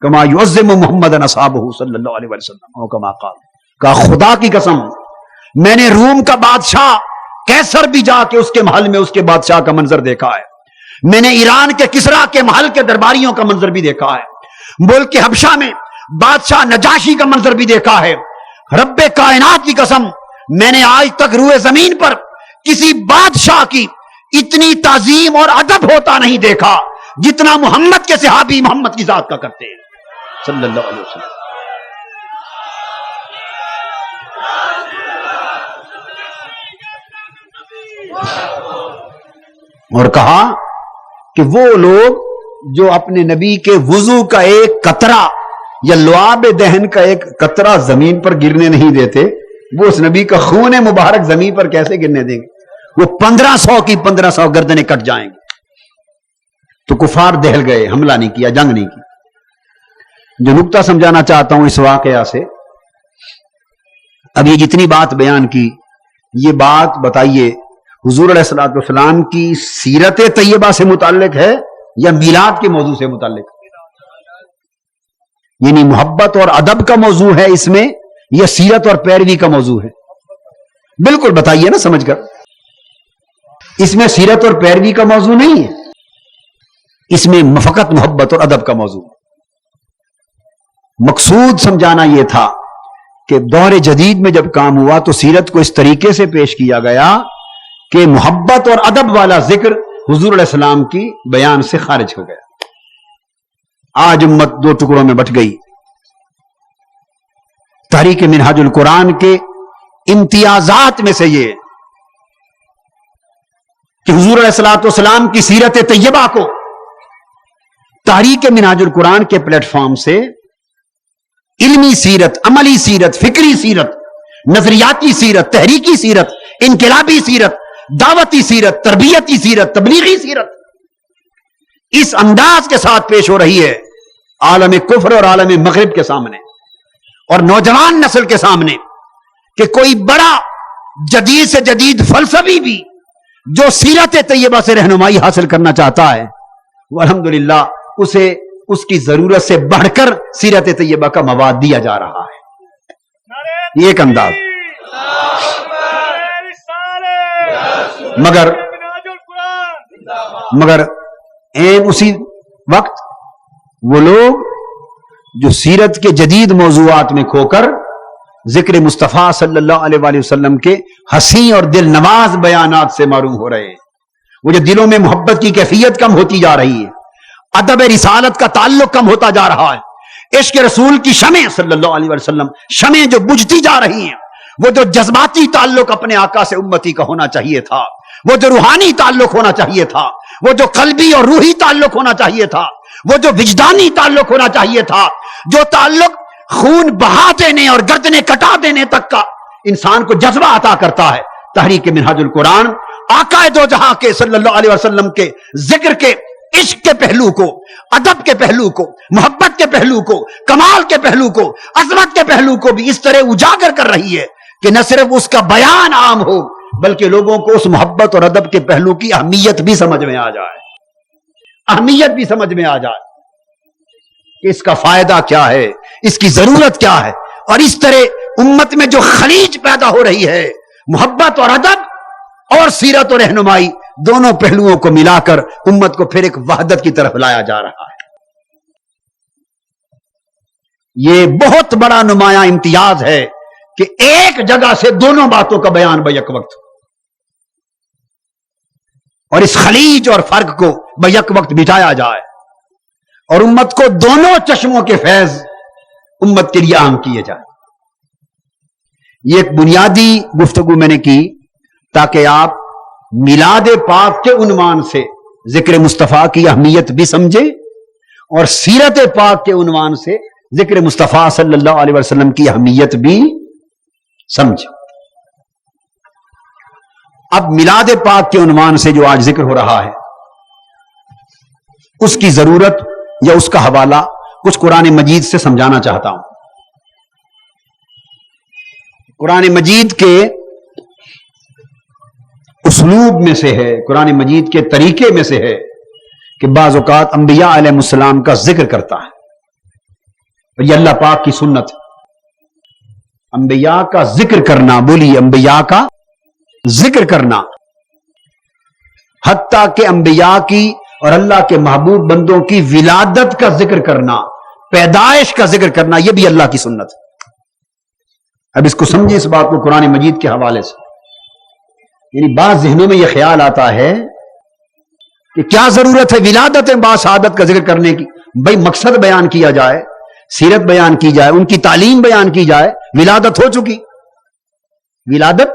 کما يعظم محمد اصحابہ صلی اللہ علیہ وسلم اور کما قال. کہا خدا کی قسم میں نے روم کا بادشاہ کیسر بھی جا کے اس کے محل میں اس کے بادشاہ کا منظر دیکھا ہے، میں نے ایران کے کسریٰ کے محل کے درباریوں کا منظر بھی دیکھا ہے، ملک کے حبشہ میں بادشاہ نجاشی کا منظر بھی دیکھا ہے. رب کائنات کی قسم میں نے آج تک روئے زمین پر کسی بادشاہ کی اتنی تعظیم اور ادب ہوتا نہیں دیکھا جتنا محمد کے صحابی محمد کی ذات کا کرتے ہیں صلی اللہ علیہ وسلم. اور کہا کہ وہ لوگ جو اپنے نبی کے وضو کا ایک قطرہ یا لعاب دہن کا ایک قطرہ زمین پر گرنے نہیں دیتے، وہ اس نبی کا خون مبارک زمین پر کیسے گرنے دیں گے؟ وہ 1500 کی 1500 گردنیں کٹ جائیں گے. تو کفار دہل گئے، حملہ نہیں کیا، جنگ نہیں کی. جو نکتہ سمجھانا چاہتا ہوں اس واقعہ سے، اب یہ جتنی بات بیان کی، یہ بات بتائیے حضور علیہ الصلوۃ والسلام کی سیرت طیبہ سے متعلق ہے یا میلاد کے موضوع سے متعلق؟ یعنی محبت اور ادب کا موضوع ہے اس میں یا سیرت اور پیروی کا موضوع ہے؟ بالکل بتائیے نا سمجھ کر. اس میں سیرت اور پیروی کا موضوع نہیں ہے، اس میں فقط محبت اور ادب کا موضوع. مقصود سمجھانا یہ تھا کہ دور جدید میں جب کام ہوا تو سیرت کو اس طریقے سے پیش کیا گیا کہ محبت اور ادب والا ذکر حضور علیہ السلام کی بیان سے خارج ہو گیا. آج امت دو ٹکڑوں میں بٹ گئی. تحریک منہاج القرآن کے امتیازات میں سے یہ کہ حضور علیہ الصلوۃ والسلام کی سیرت طیبہ کو تحریک منہاج القرآن کے پلیٹ فارم سے علمی سیرت، عملی سیرت، فکری سیرت، نظریاتی سیرت، تحریکی سیرت، انقلابی سیرت، دعوتی سیرت، تربیتی سیرت، تبلیغی سیرت اس انداز کے ساتھ پیش ہو رہی ہے عالم کفر اور عالم مغرب کے سامنے اور نوجوان نسل کے سامنے، کہ کوئی بڑا جدید سے جدید فلسفی بھی جو سیرت طیبہ سے رہنمائی حاصل کرنا چاہتا ہے وہ الحمدللہ اسے اس کی ضرورت سے بڑھ کر سیرت طیبہ کا مواد دیا جا رہا ہے. یہ ایک انداز. مگر این اسی وقت وہ لوگ جو سیرت کے جدید موضوعات میں کھو کر ذکر مصطفیٰ صلی اللہ علیہ وآلہ وسلم کے حسین اور دل نواز بیانات سے معروم ہو رہے ہیں، وہ جو دلوں میں محبت کی کیفیت کم ہوتی جا رہی ہے، ادب رسالت کا تعلق کم ہوتا جا رہا ہے، عشق رسول کی شمع صلی اللہ علیہ وسلم شمع جو بجھتی جا رہی ہیں، وہ جو جذباتی تعلق اپنے آقا سے امتی کا ہونا چاہیے تھا، وہ جو روحانی تعلق ہونا چاہیے تھا، وہ جو قلبی اور روحی تعلق ہونا چاہیے تھا، وہ جو وجدانی تعلق ہونا چاہیے تھا، جو تعلق خون بہا دینے اور گردنیں کٹا دینے تک کا انسان کو جذبہ عطا کرتا ہے، تحریک منہاج القرآن آقا دو جہاں کے صلی اللہ علیہ وسلم کے ذکر کے عشق کے پہلو کو، ادب کے پہلو کو، محبت کے پہلو کو، کمال کے پہلو کو، عظمت کے پہلو کو بھی اس طرح اجاگر کر رہی ہے کہ نہ صرف اس کا بیان عام ہو بلکہ لوگوں کو اس محبت اور ادب کے پہلو کی اہمیت بھی سمجھ میں آ جائے، اہمیت بھی سمجھ میں آ جائے کہ اس کا فائدہ کیا ہے، اس کی ضرورت کیا ہے. اور اس طرح امت میں جو خلیج پیدا ہو رہی ہے، محبت اور ادب اور سیرت اور رہنمائی دونوں پہلوؤں کو ملا کر امت کو پھر ایک وحدت کی طرف لایا جا رہا ہے. یہ بہت بڑا نمایاں امتیاز ہے کہ ایک جگہ سے دونوں باتوں کا بیان بیک وقت، اور اس خلیج اور فرق کو بیک وقت مٹایا جائے اور امت کو دونوں چشموں کے فیض امت کے لیے عام کیے جائے. یہ ایک بنیادی گفتگو میں نے کی تاکہ آپ میلاد پاک کے عنوان سے ذکر مصطفیٰ کی اہمیت بھی سمجھیں اور سیرت پاک کے عنوان سے ذکر مصطفیٰ صلی اللہ علیہ وسلم کی اہمیت بھی سمجھیں. اب میلاد پاک کے عنوان سے جو آج ذکر ہو رہا ہے اس کی ضرورت یا اس کا حوالہ کچھ قرآن مجید سے سمجھانا چاہتا ہوں. قرآن مجید کے اسلوب میں سے ہے، قرآن مجید کے طریقے میں سے ہے کہ بعض اوقات انبیاء علیہ السلام کا ذکر کرتا ہے، اور یہ اللہ پاک کی سنت ہے. انبیاء کا ذکر کرنا، بولی انبیاء کا ذکر کرنا، حتیٰ کہ انبیاء کی اور اللہ کے محبوب بندوں کی ولادت کا ذکر کرنا، پیدائش کا ذکر کرنا، یہ بھی اللہ کی سنت ہے. اب اس کو سمجھیں، اس بات کو قرآن مجید کے حوالے سے. یعنی بعض ذہنوں میں یہ خیال آتا ہے کہ کیا ضرورت ہے ولادت باصحابت کا ذکر کرنے کی؟ بھائی مقصد بیان کیا جائے، سیرت بیان کی جائے، ان کی تعلیم بیان کی جائے. ولادت ہو چکی، ولادت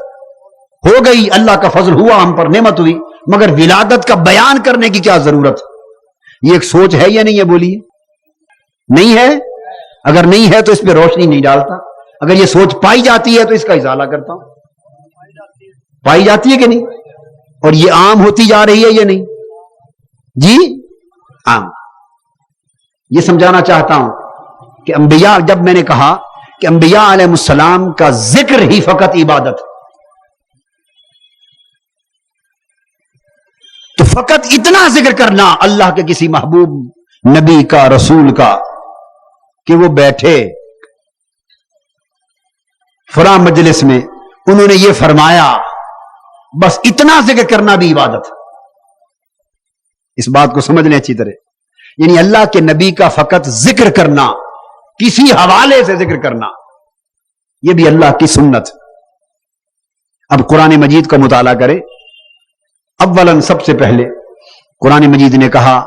ہو گئی، اللہ کا فضل ہوا، ہم پر نعمت ہوئی، مگر ولادت کا بیان کرنے کی کیا ضرورت؟ یہ ایک سوچ ہے یا نہیں ہے؟ بولیے. نہیں ہے؟ اگر نہیں ہے تو اس پہ روشنی نہیں ڈالتا. اگر یہ سوچ پائی جاتی ہے تو اس کا ازالہ کرتا ہوں. پائی جاتی ہے کہ نہیں؟ اور یہ عام ہوتی جا رہی ہے یا نہیں؟ جی عام. یہ سمجھانا چاہتا ہوں کہ انبیاء، جب میں نے کہا کہ انبیاء علیہ السلام کا ذکر ہی فقط عبادت، تو فقط اتنا ذکر کرنا اللہ کے کسی محبوب نبی کا، رسول کا، کہ وہ بیٹھے فلاں مجلس میں انہوں نے یہ فرمایا، بس اتنا ذکر کرنا بھی عبادت. اس بات کو سمجھ لیں اچھی طرح. یعنی اللہ کے نبی کا فقط ذکر کرنا، کسی حوالے سے ذکر کرنا، یہ بھی اللہ کی سنت. اب قرآن مجید کا مطالعہ کرے. اولاً سب سے پہلے قرآن مجید نے کہا،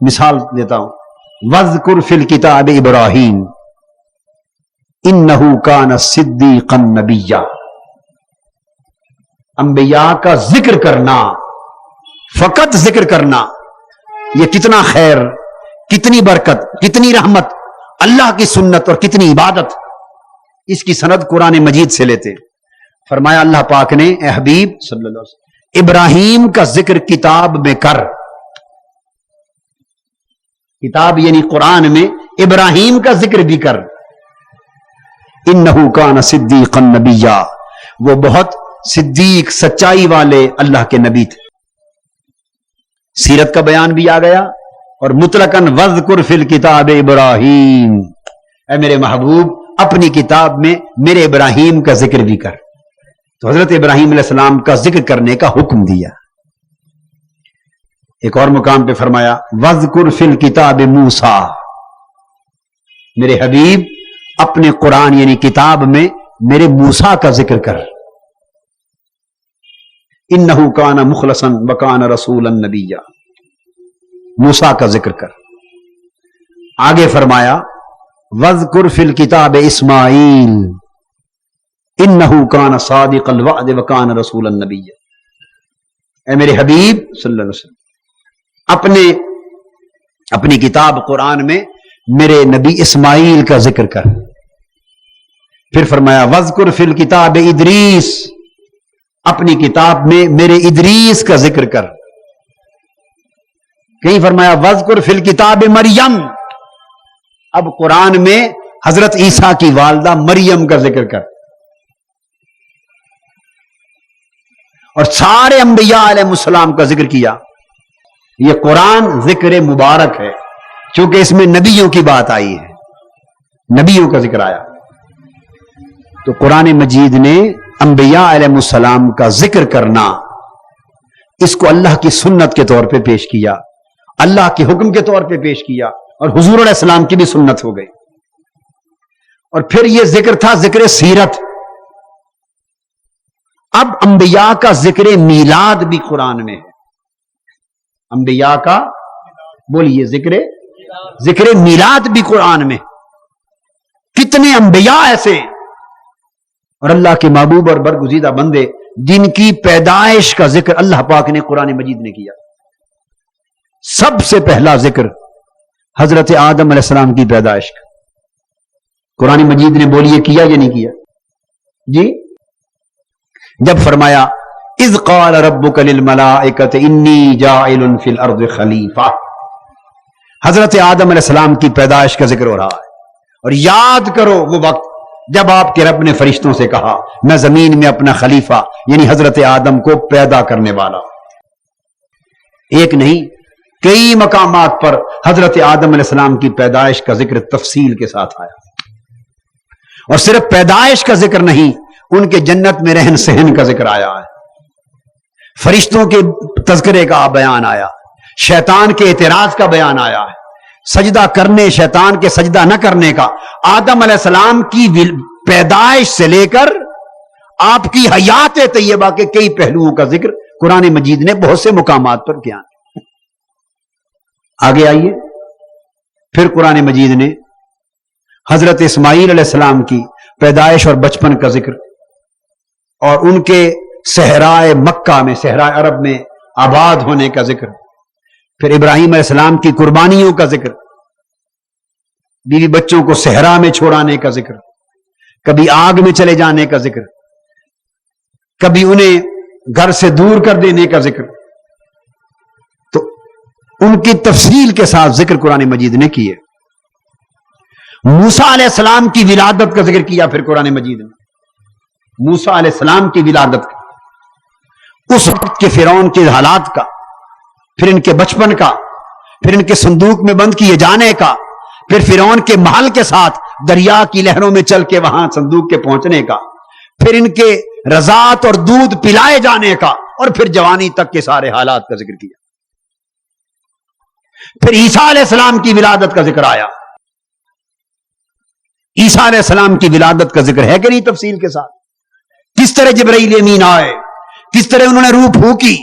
مثال دیتا ہوں، وَاذْكُرْ فِي الْكِتَابِ إِبْرَاهِيمَ إِنَّهُ كَانَ صِدِّيقًا نَبِيًّا. انبیاء کا ذکر کرنا فقط ذکر کرنا، یہ کتنا خیر، کتنی برکت، کتنی رحمت، اللہ کی سنت اور کتنی عبادت، اس کی سند قرآن مجید سے لیتے۔ فرمایا اللہ پاک نے اے حبیب صلی اللہ علیہ وسلم ابراہیم کا ذکر کتاب میں کر، کتاب یعنی قرآن میں ابراہیم کا ذکر بھی کر۔ انہ کان صدیقا نبیا، وہ بہت صدیق سچائی والے اللہ کے نبی تھے۔ سیرت کا بیان بھی آ گیا، اور مطلقاً وذکر فی الکتاب ابراہیم، اے میرے محبوب اپنی کتاب میں میرے ابراہیم کا ذکر بھی کر۔ تو حضرت ابراہیم علیہ السلام کا ذکر کرنے کا حکم دیا۔ ایک اور مقام پہ فرمایا وذکر فی الکتاب موسیٰ، میرے حبیب اپنے قرآن یعنی کتاب میں میرے موسیٰ کا ذکر کر۔ انہ کان مخلصا وکان رسولا نبیا، موسیٰ کا ذکر کر۔ آگے فرمایا وذکر فی الکتاب اسماعیل انہ کان صادق الوعد وکان رسولا نبیا، اے میرے حبیب صلی اللہ علیہ وسلم اپنی کتاب قرآن میں میرے نبی اسماعیل کا ذکر کر۔ پھر فرمایا وذکر فی الکتاب ادریس، اپنی کتاب میں میرے ادریس کا ذکر کر۔ کہیں فرمایا وذکر فی الکتاب مریم، اب قرآن میں حضرت عیسیٰ کی والدہ مریم کا ذکر کر۔ اور سارے انبیاء علیہ السلام کا ذکر کیا۔ یہ قرآن ذکر مبارک ہے چونکہ اس میں نبیوں کی بات آئی ہے، نبیوں کا ذکر آیا۔ تو قرآن مجید نے انبیاء علیہ السلام کا ذکر کرنا، اس کو اللہ کی سنت کے طور پہ پیش کیا، اللہ کے حکم کے طور پہ پیش کیا، اور حضور علیہ السلام کی بھی سنت ہو گئی۔ اور پھر یہ ذکر تھا ذکر سیرت۔ اب انبیاء کا ذکر میلاد بھی قرآن میں ہے۔ انبیاء کا بولیے ذکر میلاد بھی قرآن میں۔ کتنے انبیاء ایسے اور اللہ کے محبوب اور برگزیدہ بندے جن کی پیدائش کا ذکر اللہ پاک نے قرآن مجید نے کیا۔ سب سے پہلا ذکر حضرت آدم علیہ السلام کی پیدائش کا قرآن مجید نے بولیے کیا یا نہیں کیا؟ جی، جب فرمایا اذ قال ربک للملائکۃ انی جاعل فی الارض خلیفہ، حضرت آدم علیہ السلام کی پیدائش کا ذکر ہو رہا ہے۔ اور یاد کرو وہ وقت جب آپ کے رب نے فرشتوں سے کہا میں زمین میں اپنا خلیفہ یعنی حضرت آدم کو پیدا کرنے والا۔ ایک نہیں کئی مقامات پر حضرت آدم علیہ السلام کی پیدائش کا ذکر تفصیل کے ساتھ آیا۔ اور صرف پیدائش کا ذکر نہیں، ان کے جنت میں رہن سہن کا ذکر آیا ہے، فرشتوں کے تذکرے کا بیان آیا، شیطان کے اعتراض کا بیان آیا ہے، سجدہ کرنے شیطان کے سجدہ نہ کرنے کا، آدم علیہ السلام کی پیدائش سے لے کر آپ کی حیات طیبہ کے کئی پہلوؤں کا ذکر قرآن مجید نے بہت سے مقامات پر کیا۔ آگے آئیے، پھر قرآن مجید نے حضرت اسماعیل علیہ السلام کی پیدائش اور بچپن کا ذکر اور ان کے صحرائے مکہ میں صحرائے عرب میں آباد ہونے کا ذکر، پھر ابراہیم علیہ السلام کی قربانیوں کا ذکر، بیوی بچوں کو صحرا میں چھوڑانے کا ذکر، کبھی آگ میں چلے جانے کا ذکر، کبھی انہیں گھر سے دور کر دینے کا ذکر۔ تو ان کی تفصیل کے ساتھ ذکر قرآن مجید نے کیے۔ موسیٰ علیہ السلام کی ولادت کا ذکر کیا پھر قرآن مجید نے، موسیٰ علیہ السلام کی ولادت کا، اس وقت کے فرعون کے حالات کا، پھر ان کے بچپن کا، پھر ان کے صندوق میں بند کیے جانے کا، پھر فرعون کے محل کے ساتھ دریا کی لہروں میں چل کے وہاں صندوق کے پہنچنے کا، پھر ان کے رضاعت اور دودھ پلائے جانے کا، اور پھر جوانی تک کے سارے حالات کا ذکر کیا۔ پھر عیسیٰ علیہ السلام کی ولادت کا ذکر آیا۔ عیسیٰ علیہ السلام کی ولادت کا ذکر ہے کہ نہیں تفصیل کے ساتھ؟ کس طرح جبرائیل امین آئے، کس طرح انہوں نے روح پھونکی،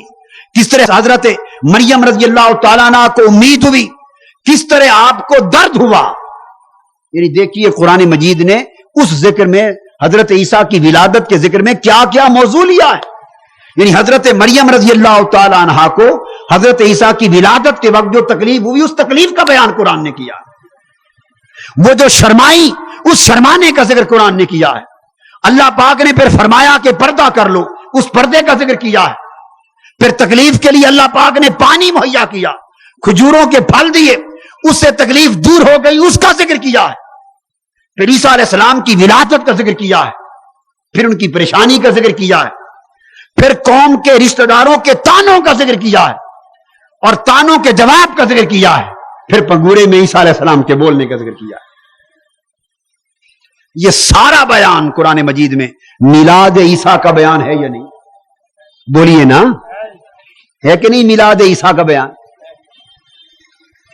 کس طرح حضرت مریم رضی اللہ تعالیٰ عنہ کو امید ہوئی، کس طرح آپ کو درد ہوا۔ یعنی دیکھیے قرآن مجید نے اس ذکر میں حضرت عیسیٰ کی ولادت کے ذکر میں کیا کیا موضوع لیا ہے۔ یعنی حضرت مریم رضی اللہ تعالیٰ عنہ کو حضرت عیسیٰ کی ولادت کے وقت جو تکلیف ہوئی اس تکلیف کا بیان قرآن نے کیا. وہ جو شرمائی اس شرمانے کا ذکر قرآن نے کیا ہے. اللہ پاک نے پھر فرمایا کہ پردہ کر لو، اس پردے کا ذکر کیا ہے. پھر تکلیف کے لیے اللہ پاک نے پانی مہیا کیا، کھجوروں کے پھل دیے، اس سے تکلیف دور ہو گئی، اس کا ذکر کیا ہے. پھر عیسیٰ علیہ السلام کی ولادت کا ذکر کیا ہے، پھر ان کی پریشانی کا ذکر کیا ہے، پھر قوم کے رشتہ داروں کے تانوں کا ذکر کیا ہے اور تانوں کے جواب کا ذکر کیا ہے، پھر پنگورے میں عیسیٰ علیہ السلام کے بولنے کا ذکر کیا ہے. یہ سارا بیان قرآن مجید میں میلاد عیسیٰ کا بیان ہے یا نہیں؟ بولیے نا، ہے کہ نہیں میلاد عیسیٰ کا بیان؟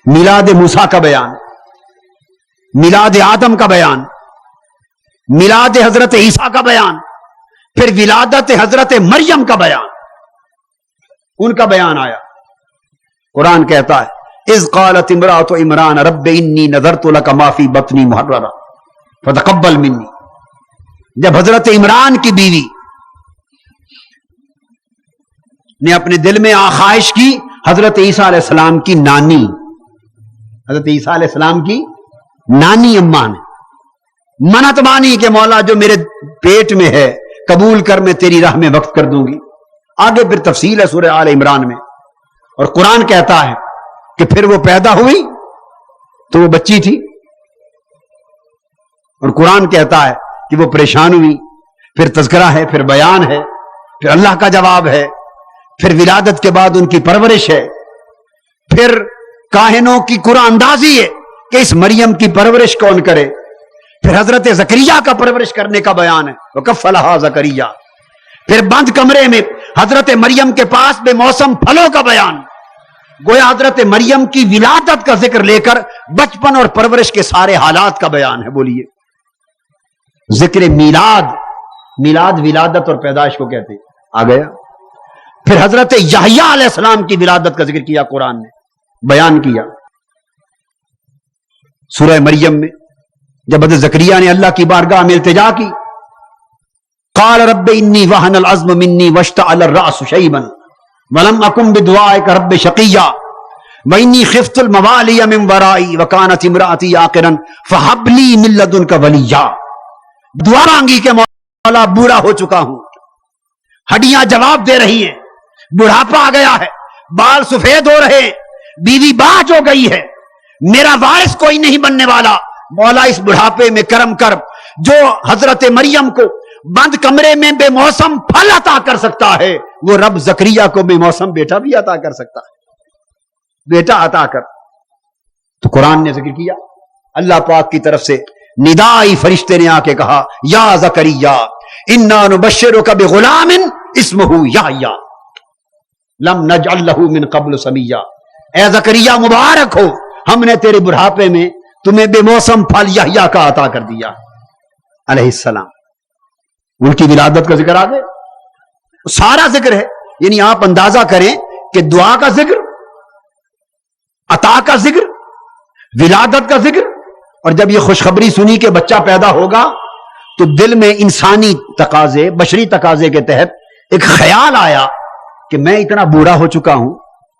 میلاد موسیٰ کا بیان، میلاد آدم کا بیان، میلاد حضرت عیسیٰ کا بیان، پھر ولادت حضرت مریم کا بیان، ان کا بیان آیا. قرآن کہتا ہے اذ قالت امرأۃ عمران رب انی نذرت لک ما فی بطنی محررا فتقبل منی. جب حضرت عمران کی بیوی نے اپنے دل میں آخائش کی، حضرت عیسیٰ علیہ السلام کی نانی، حضرت عیسیٰ علیہ السلام کی نانی اماں نے منت مانی کہ مولا جو میرے پیٹ میں ہے قبول کر، میں تیری راہ میں وقف کر دوں گی. آگے پھر تفصیل ہے سورہ آل عمران میں. اور قرآن کہتا ہے کہ پھر وہ پیدا ہوئی تو وہ بچی تھی، اور قرآن کہتا ہے کہ وہ پریشان ہوئی. پھر تذکرہ ہے، پھر بیان ہے، پھر اللہ کا جواب ہے، پھر ولادت کے بعد ان کی پرورش ہے، پھر کاہنوں کی قرآن اندازی ہے کہ اس مریم کی پرورش کون کرے. پھر حضرت زکریا کا پرورش کرنے کا بیان ہے، وکفلھا زکریا. پھر بند کمرے میں حضرت مریم کے پاس بے موسم پھلوں کا بیان. گویا حضرت مریم کی ولادت کا ذکر لے کر بچپن اور پرورش کے سارے حالات کا بیان ہے. بولیے، ذکر میلاد، میلاد ولادت اور پیدائش کو کہتے ہیں، آ گیا. پھر حضرت یحییٰ علیہ السلام کی ولادت کا ذکر کیا، قرآن نے بیان کیا. سورہ مریم میں جب حضرت زکریا نے اللہ کی بارگاہ میں التجا کی، قال رب انی وہن العظم منی واشتعل الرأس شیبا ولم اکن بدعائک رب شقیا وانی خفت الموالی من ورائی وکانت امرأتی عاقرا فہب لی من لدنک ولیا. دعا مانگی کہ مولا بوڑھا ہو چکا ہوں، ہڈیاں جواب دے رہی ہیں، بڑھاپا آ گیا ہے، بال سفید ہو رہے ہیں، بیوی باج ہو گئی ہے، میرا وارث کوئی نہیں بننے والا. مولا اس بڑھاپے میں کرم کر. جو حضرت مریم کو بند کمرے میں بے موسم پھل عطا کر سکتا ہے، وہ رب زکریا کو بے موسم بیٹا بھی عطا کر سکتا ہے. بیٹا عطا کر. تو قرآن نے ذکر کیا، اللہ پاک کی طرف سے ندائی فرشتے نے آ کے کہا یا زکریا انا نبشرک بغلام اسمہ یحییٰ لم نجعل لہ من قبل سمیا. اے زکریا مبارک ہو، ہم نے تیرے بڑھاپے میں تمہیں بے موسم پھل یحییٰ کا عطا کر دیا علیہ السلام. ان کی ولادت کا ذکر آگے سارا ذکر ہے. یعنی آپ اندازہ کریں کہ دعا کا ذکر، عطا کا ذکر، ولادت کا ذکر، اور جب یہ خوشخبری سنی کہ بچہ پیدا ہوگا تو دل میں انسانی تقاضے، بشری تقاضے کے تحت ایک خیال آیا کہ میں اتنا بوڑھا ہو چکا ہوں،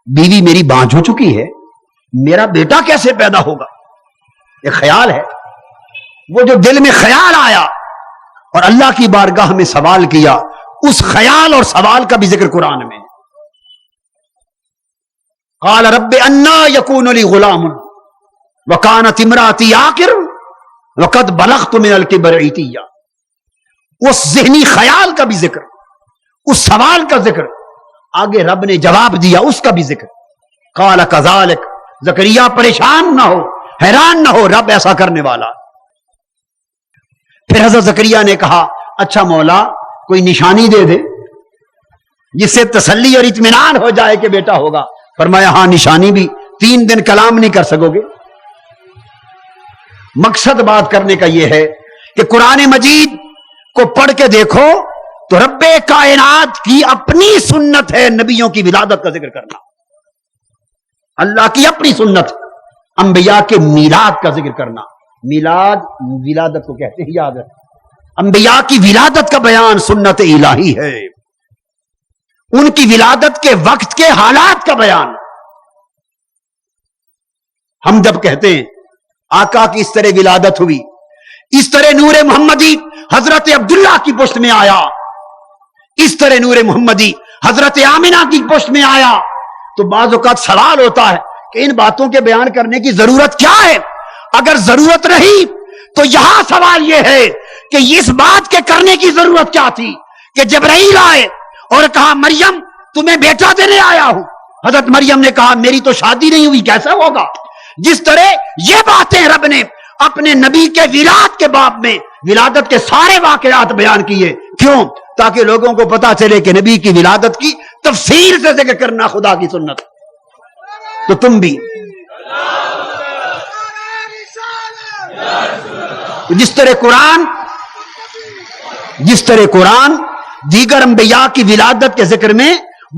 بیوی میری بانجھ ہو چکی ہے، میرا بیٹا کیسے پیدا ہوگا. ایک خیال ہے. وہ جو دل میں خیال آیا اور اللہ کی بارگاہ میں سوال کیا، اس خیال اور سوال کا بھی ذکر قرآن میں. قال رب انا یکون لی غلام وکانت امراتی عاقر وقد بلغت من الکبر عتیا. اس ذہنی خیال کا بھی ذکر، اس سوال کا ذکر، آگے رب نے جواب دیا اس کا بھی ذکر. قال کذالک، زکریا پریشان نہ ہو، حیران نہ ہو، رب ایسا کرنے والا. پھر حضرت زکریا نے کہا اچھا مولا کوئی نشانی دے دے جس سے تسلی اور اطمینان ہو جائے کہ بیٹا ہوگا. فرمایا ہاں نشانی بھی، 3 دن کلام نہیں کر سکو گے. مقصد بات کرنے کا یہ ہے کہ قرآن مجید کو پڑھ کے دیکھو تو رب کائنات کی اپنی سنت ہے نبیوں کی ولادت کا ذکر کرنا. اللہ کی اپنی سنت انبیاء کے میلاد کا ذکر کرنا. میلاد ولادت کو کہتے ہیں، یاد ہے. انبیاء کی ولادت کا بیان سنت الہی ہے. ان کی ولادت کے وقت کے حالات کا بیان. ہم جب کہتے ہیں آقا کی اس طرح ولادت ہوئی، اس طرح نور محمدی حضرت عبداللہ کی پشت میں آیا، اس طرح نور محمدی حضرت آمنہ کی پشت میں آیا، تو بعض اوقات سوال ہوتا ہے کہ ان باتوں کے بیان کرنے کی ضرورت کیا ہے؟ اگر ضرورت رہی تو یہاں سوال یہ ہے کہ اس بات کے کرنے کی ضرورت کیا تھی کہ جبرائیل آئے اور کہا مریم تمہیں بیٹا دینے آیا ہوں. حضرت مریم نے کہا میری تو شادی نہیں ہوئی، کیسا ہوگا؟ جس طرح یہ باتیں رب نے اپنے نبی کے ولادت کے باب میں ولادت کے سارے واقعات بیان کیے. کیوں؟ تاکہ لوگوں کو پتا چلے کہ نبی کی ولادت کی تفصیل سے ذکر کرنا خدا کی سنت. تو تم بھی جس طرح قرآن دیگر انبیاء کی ولادت کے ذکر میں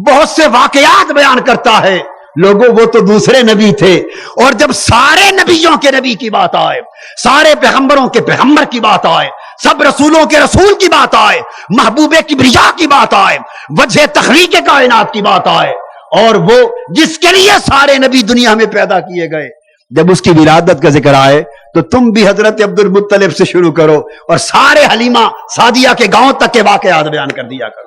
بہت سے واقعات بیان کرتا ہے، لوگوں وہ تو دوسرے نبی تھے، اور جب سارے نبیوں کے نبی کی بات آئے، سارے پیغمبروں کے پیغمبر کی بات آئے، سب رسولوں کے رسول کی بات آئے، محبوب کبریا کی بات آئے، وجہ تخلیق کائنات کی بات آئے، اور وہ جس کے لیے سارے نبی دنیا میں پیدا کیے گئے، جب اس کی ولادت کا ذکر آئے تو تم بھی حضرت عبد المطلب سے شروع کرو اور سارے حلیمہ سعدیہ کے گاؤں تک کے واقعات بیان کر دیا کرو.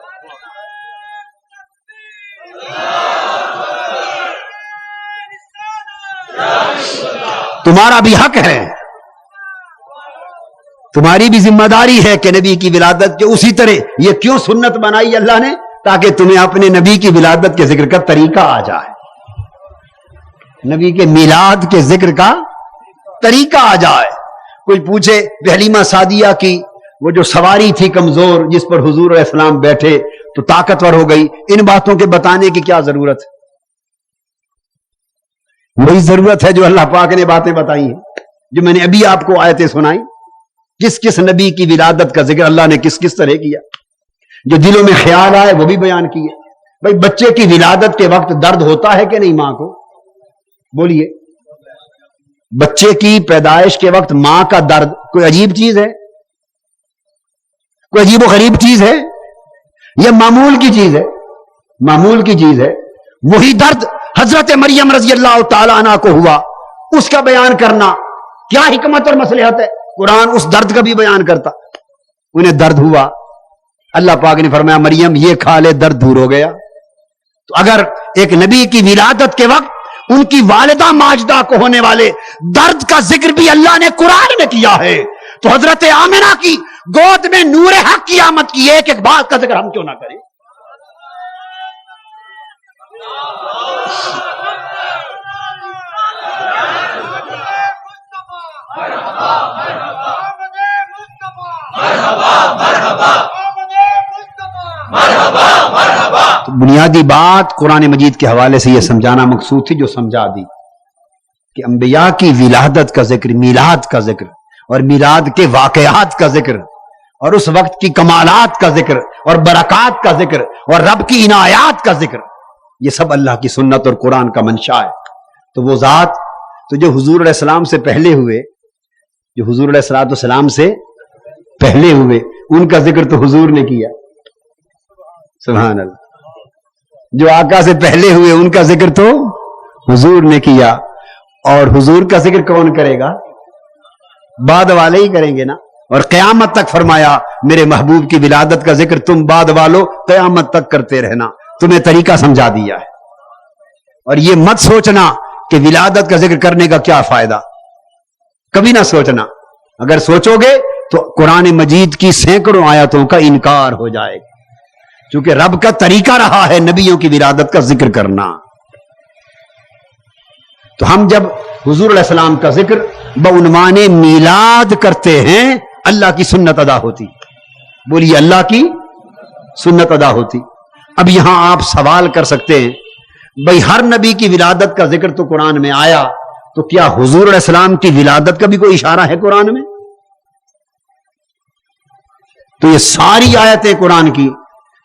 تمہارا بھی حق ہے، تمہاری بھی ذمہ داری ہے کہ نبی کی ولادت کے اسی طرح یہ کیوں سنت بنائی اللہ نے؟ تاکہ تمہیں اپنے نبی کی ولادت کے ذکر کا طریقہ آ جائے، نبی کے میلاد کے ذکر کا طریقہ آ جائے. کوئی پوچھے حلیمہ سعدیہ کی وہ جو سواری تھی کمزور جس پر حضور علیہ السلام بیٹھے تو طاقتور ہو گئی، ان باتوں کے بتانے کی کیا ضرورت ہے؟ وہی ضرورت ہے جو اللہ پاک نے باتیں بتائی ہیں، جو میں نے ابھی آپ کو آیتیں سنائی. کس کس نبی کی ولادت کا ذکر اللہ نے کس کس طرح کیا، جو دلوں میں خیال آئے وہ بھی بیان کیے. بھائی بچے کی ولادت کے وقت درد ہوتا ہے کہ نہیں ماں کو؟ بولیے. بچے کی پیدائش کے وقت ماں کا درد کوئی عجیب چیز ہے؟ کوئی عجیب و غریب چیز ہے؟ یہ معمول کی چیز ہے، معمول کی چیز ہے. وہی درد حضرت مریم رضی اللہ تعالی عنہ کو ہوا، اس کا بیان کرنا کیا حکمت اور مصلحت ہے؟ قرآن اس درد کا بھی بیان کرتا. انہیں درد ہوا، اللہ پاک نے فرمایا مریم یہ کھا لے درد دور ہو گیا. تو اگر ایک نبی کی ولادت کے وقت ان کی والدہ ماجدہ کو ہونے والے درد کا ذکر بھی اللہ نے قرآن میں کیا ہے، تو حضرت آمنہ کی گود میں نور حق کی آمد کی ایک ایک بات کا ذکر ہم کیوں نہ کریں؟ تو بنیادی بات قرآن مجید کے حوالے سے یہ سمجھانا مقصود تھی جو سمجھا دی کہ انبیاء کی ولادت کا ذکر، میلاد کا ذکر، اور میلاد کے واقعات کا ذکر، اور اس وقت کی کمالات کا ذکر اور برکات کا ذکر اور رب کی عنایات کا ذکر، یہ سب اللہ کی سنت اور قرآن کا منشا ہے. تو وہ ذات تو جو حضور علیہ السلام سے پہلے ہوئے، جو حضور علیہ السلام سے پہلے ہوئے، ان کا ذکر تو حضور نے کیا. سبحان اللہ. جو آقا سے پہلے ہوئے ان کا ذکر تو حضور نے کیا، اور حضور کا ذکر کون کرے گا؟ بعد والے ہی کریں گے نا. اور قیامت تک فرمایا میرے محبوب کی ولادت کا ذکر تم بعد والو قیامت تک کرتے رہنا. تمہیں طریقہ سمجھا دیا ہے. اور یہ مت سوچنا کہ ولادت کا ذکر کرنے کا کیا فائدہ، کبھی نہ سوچنا. اگر سوچو گے تو قرآن مجید کی سینکڑوں آیتوں کا انکار ہو جائے گا، چونکہ رب کا طریقہ رہا ہے نبیوں کی ولادت کا ذکر کرنا. تو ہم جب حضور علیہ السلام کا ذکر بعنوان میلاد کرتے ہیں اللہ کی سنت ادا ہوتی. بولیے اللہ کی سنت ادا ہوتی. اب یہاں آپ سوال کر سکتے ہیں بھئی ہر نبی کی ولادت کا ذکر تو قرآن میں آیا، تو کیا حضور علیہ السلام کی ولادت کا بھی کوئی اشارہ ہے قرآن میں؟ تو یہ ساری آیتیں قرآن کی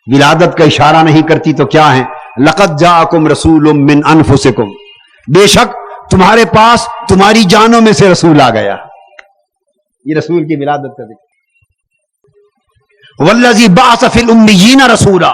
ولادت کا اشارہ نہیں کرتی تو کیا ہیں؟ لقد جاءکم رسول من انفسکم، بے شک تمہارے پاس تمہاری جانوں میں سے رسول آ گیا. یہ رسول کی ولادت کا ذکر. والذی بعث فی الامیین رسولا،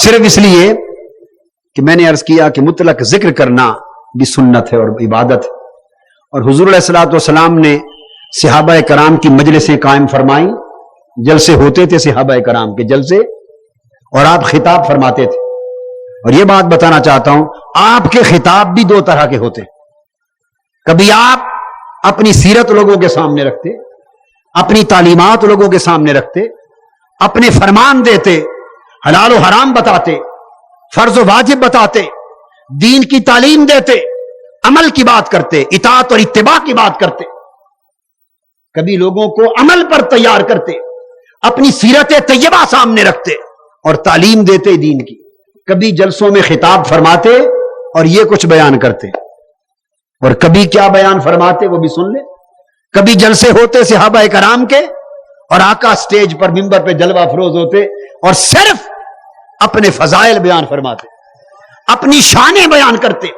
صرف اس لیے کہ میں نے عرض کیا کہ مطلق ذکر کرنا بھی سنت ہے اور عبادت ہے، اور حضور علیہ الصلوۃ والسلام نے صحابہ کرام کی مجلسیں قائم فرمائیں، جلسے ہوتے تھے صحابہ کرام کے جلسے، اور آپ خطاب فرماتے تھے. اور یہ بات بتانا چاہتا ہوں، آپ کے خطاب بھی دو طرح کے ہوتے ہیں. کبھی آپ اپنی سیرت لوگوں کے سامنے رکھتے، اپنی تعلیمات لوگوں کے سامنے رکھتے، اپنے فرمان دیتے، حلال و حرام بتاتے، فرض و واجب بتاتے، دین کی تعلیم دیتے، عمل کی بات کرتے، اطاعت اور اتباع کی بات کرتے. کبھی لوگوں کو عمل پر تیار کرتے، اپنی سیرت طیبہ سامنے رکھتے اور تعلیم دیتے دین کی. کبھی جلسوں میں خطاب فرماتے اور یہ کچھ بیان کرتے، اور کبھی کیا بیان فرماتے وہ بھی سن لے. کبھی جلسے ہوتے صحابہ کرام کے اور آقا سٹیج پر منبر پہ جلوہ افروز ہوتے اور صرف اپنے فضائل بیان فرماتے، اپنی شانیں بیان کرتے،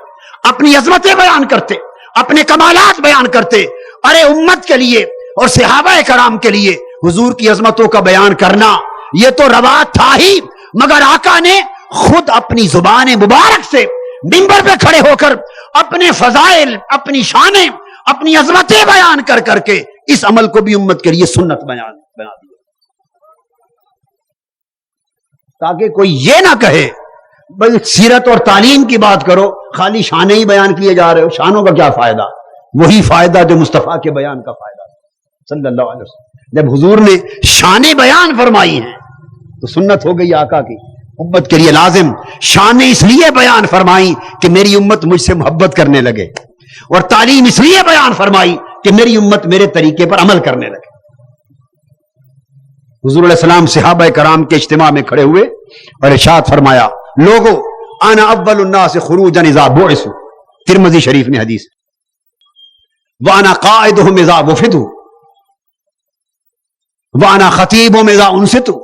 اپنی عظمتیں بیان کرتے، اپنے کمالات بیان کرتے. ارے امت کے لیے اور صحابہ کرام کے لیے حضور کی عظمتوں کا بیان کرنا یہ تو روا تھا ہی، مگر آقا نے خود اپنی زبان مبارک سے منبر پہ کھڑے ہو کر اپنے فضائل، اپنی شانیں، اپنی عظمتیں بیان کر کر کے اس عمل کو بھی امت کے لیے سنت بنا دیا، تاکہ کوئی یہ نہ کہے بھائی سیرت اور تعلیم کی بات کرو، خالی شانیں ہی بیان کیے جا رہے ہو. شانوں کا کیا فائدہ؟ وہی فائدہ جو مصطفیٰ کے بیان کا فائدہ صلی اللہ علیہ وسلم. جب حضور نے شانیں بیان فرمائی ہیں تو سنت ہو گئی آقا کی. امت کے لیے لازم شانیں اس لیے بیان فرمائی کہ میری امت مجھ سے محبت کرنے لگے، اور تعلیم اس لیے بیان فرمائی کہ میری امت میرے طریقے پر عمل کرنے لگے. حضور علیہ السلام صحابہ کرام کے اجتماع میں کھڑے ہوئے اور ارشاد فرمایا، لوگو انا اول الناس خروجا اذا بعثوا، ترمذی شریف میں حدیث، وانا قائدهم اذا وفدوا، وانا خطیبهم اذا انصتوا،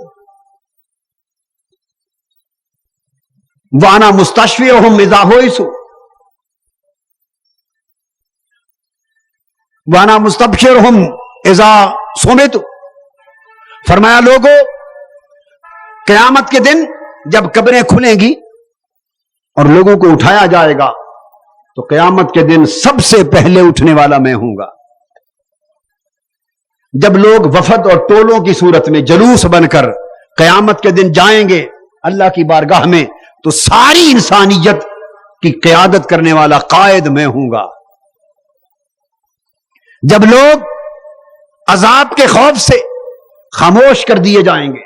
وانا مستشفعهم اذا بعثوا، وانا مستبشرهم اذا صمتوا. فرمایا لوگو قیامت کے دن جب قبریں کھلیں گی اور لوگوں کو اٹھایا جائے گا تو قیامت کے دن سب سے پہلے اٹھنے والا میں ہوں گا. جب لوگ وفد اور ٹولوں کی صورت میں جلوس بن کر قیامت کے دن جائیں گے اللہ کی بارگاہ میں تو ساری انسانیت کی قیادت کرنے والا قائد میں ہوں گا. جب لوگ عذاب کے خوف سے خاموش کر دیے جائیں گے،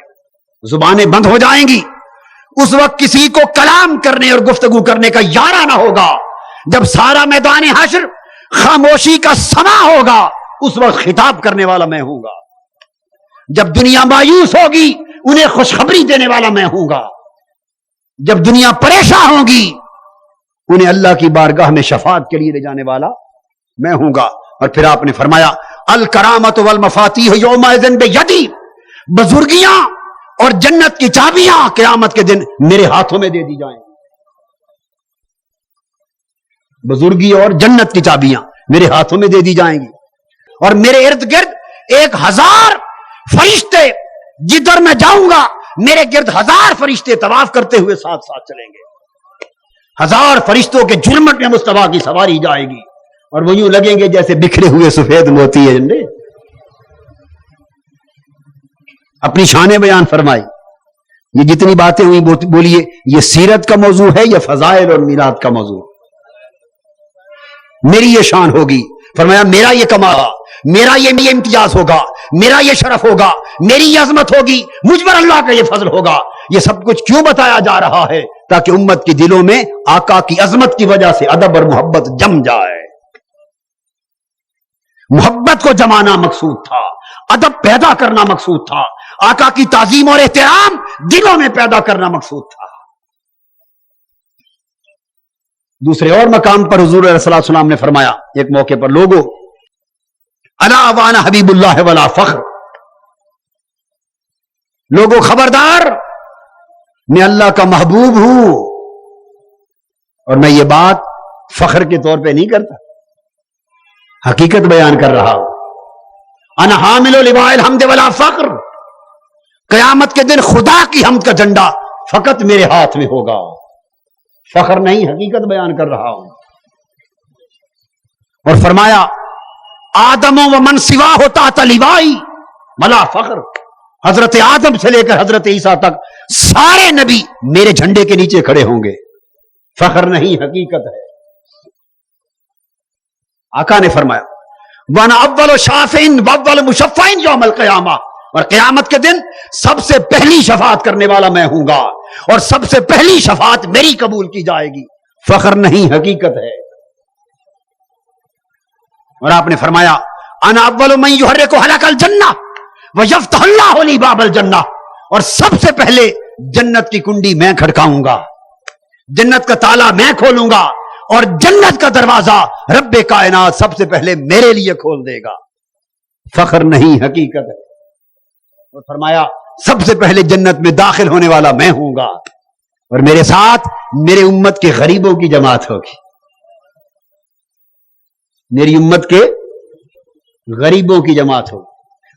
زبانیں بند ہو جائیں گی، اس وقت کسی کو کلام کرنے اور گفتگو کرنے کا یارہ نہ ہوگا. جب سارا میدان حشر خاموشی کا سما ہوگا اس وقت خطاب کرنے والا میں ہوں گا. جب دنیا مایوس ہوگی انہیں خوشخبری دینے والا میں ہوں گا. جب دنیا پریشان ہوگی انہیں اللہ کی بارگاہ میں شفاعت کے لیے لے جانے والا میں ہوں گا. اور پھر آپ نے فرمایا الکرامت والمفاتیح یومئذ بیدی، بزرگیاں اور جنت کی چابیاں قیامت کے دن میرے ہاتھوں میں دے دی جائیں گی. بزرگی اور جنت کی چابیاں میرے ہاتھوں میں دے دی جائیں گی، اور میرے ارد گرد 1000 فرشتے، جدھر میں جاؤں گا میرے گرد 1000 فرشتے طواف کرتے ہوئے ساتھ ساتھ چلیں گے. 1000 فرشتوں کے جھرمٹ میں مصطفیٰ کی سواری جائے گی اور وہ یوں لگیں گے جیسے بکھرے ہوئے سفید موتی ہے. جنڈے اپنی شانیں بیان فرمائی. یہ جتنی باتیں ہوئی بولیے یہ سیرت کا موضوع ہے یا فضائل اور میلاد کا موضوع؟ میری یہ شان ہوگی. فرمایا میرا یہ کمال، میرا یہ امتیاز ہوگا، میرا یہ شرف ہوگا، میری یہ عظمت ہوگی، مجھ پر اللہ کا یہ فضل ہوگا. یہ سب کچھ کیوں بتایا جا رہا ہے؟ تاکہ امت کے دلوں میں آقا کی عظمت کی وجہ سے ادب اور محبت جم جائے. محبت کو جمانا مقصود تھا، ادب پیدا کرنا مقصود تھا، آقا کی تعظیم اور احترام دلوں میں پیدا کرنا مقصود تھا. دوسرے اور مقام پر حضور علیہ الصلوۃ والسلام نے فرمایا ایک موقع پر، لوگو الا وانا حبیب اللہ ولا فخر، لوگو خبردار میں اللہ کا محبوب ہوں اور میں یہ بات فخر کے طور پہ نہیں کرتا، حقیقت بیان کر رہا ہوں. انا حامل لواء الحمد ولا فخر، قیامت کے دن خدا کی حمد کا جھنڈا فقط میرے ہاتھ میں ہوگا، فخر نہیں، حقیقت بیان کر رہا ہوں۔ اور فرمایا آدم و من سوا ہوتا تھا لوائی ولا فخر، حضرت آدم سے لے کر حضرت عیسیٰ تک سارے نبی میرے جھنڈے کے نیچے کھڑے ہوں گے، فخر نہیں، حقیقت ہے۔ آقا نے فرمایا وانا اول شافعین واول مشفعین یوم القیامہ، اور قیامت کے دن سب سے پہلی شفاعت کرنے والا میں ہوں گا، اور سب سے پہلی شفاعت میری قبول کی جائے گی، فخر نہیں، حقیقت ہے۔ اور آپ نے فرمایا انا اول من یحرک حلق الجنہ ویفتح اللہ لی باب الجنہ، اور سب سے پہلے جنت کی کنڈی میں کھڑکاؤں گا، جنت کا تالا میں کھولوں گا، اور جنت کا دروازہ رب کائنات سب سے پہلے میرے لیے کھول دے گا، فخر نہیں، حقیقت ہے۔ اور فرمایا سب سے پہلے جنت میں داخل ہونے والا میں ہوں گا، اور میرے ساتھ میرے امت کے غریبوں کی جماعت ہوگی، میری امت کے غریبوں کی جماعت ہوگی۔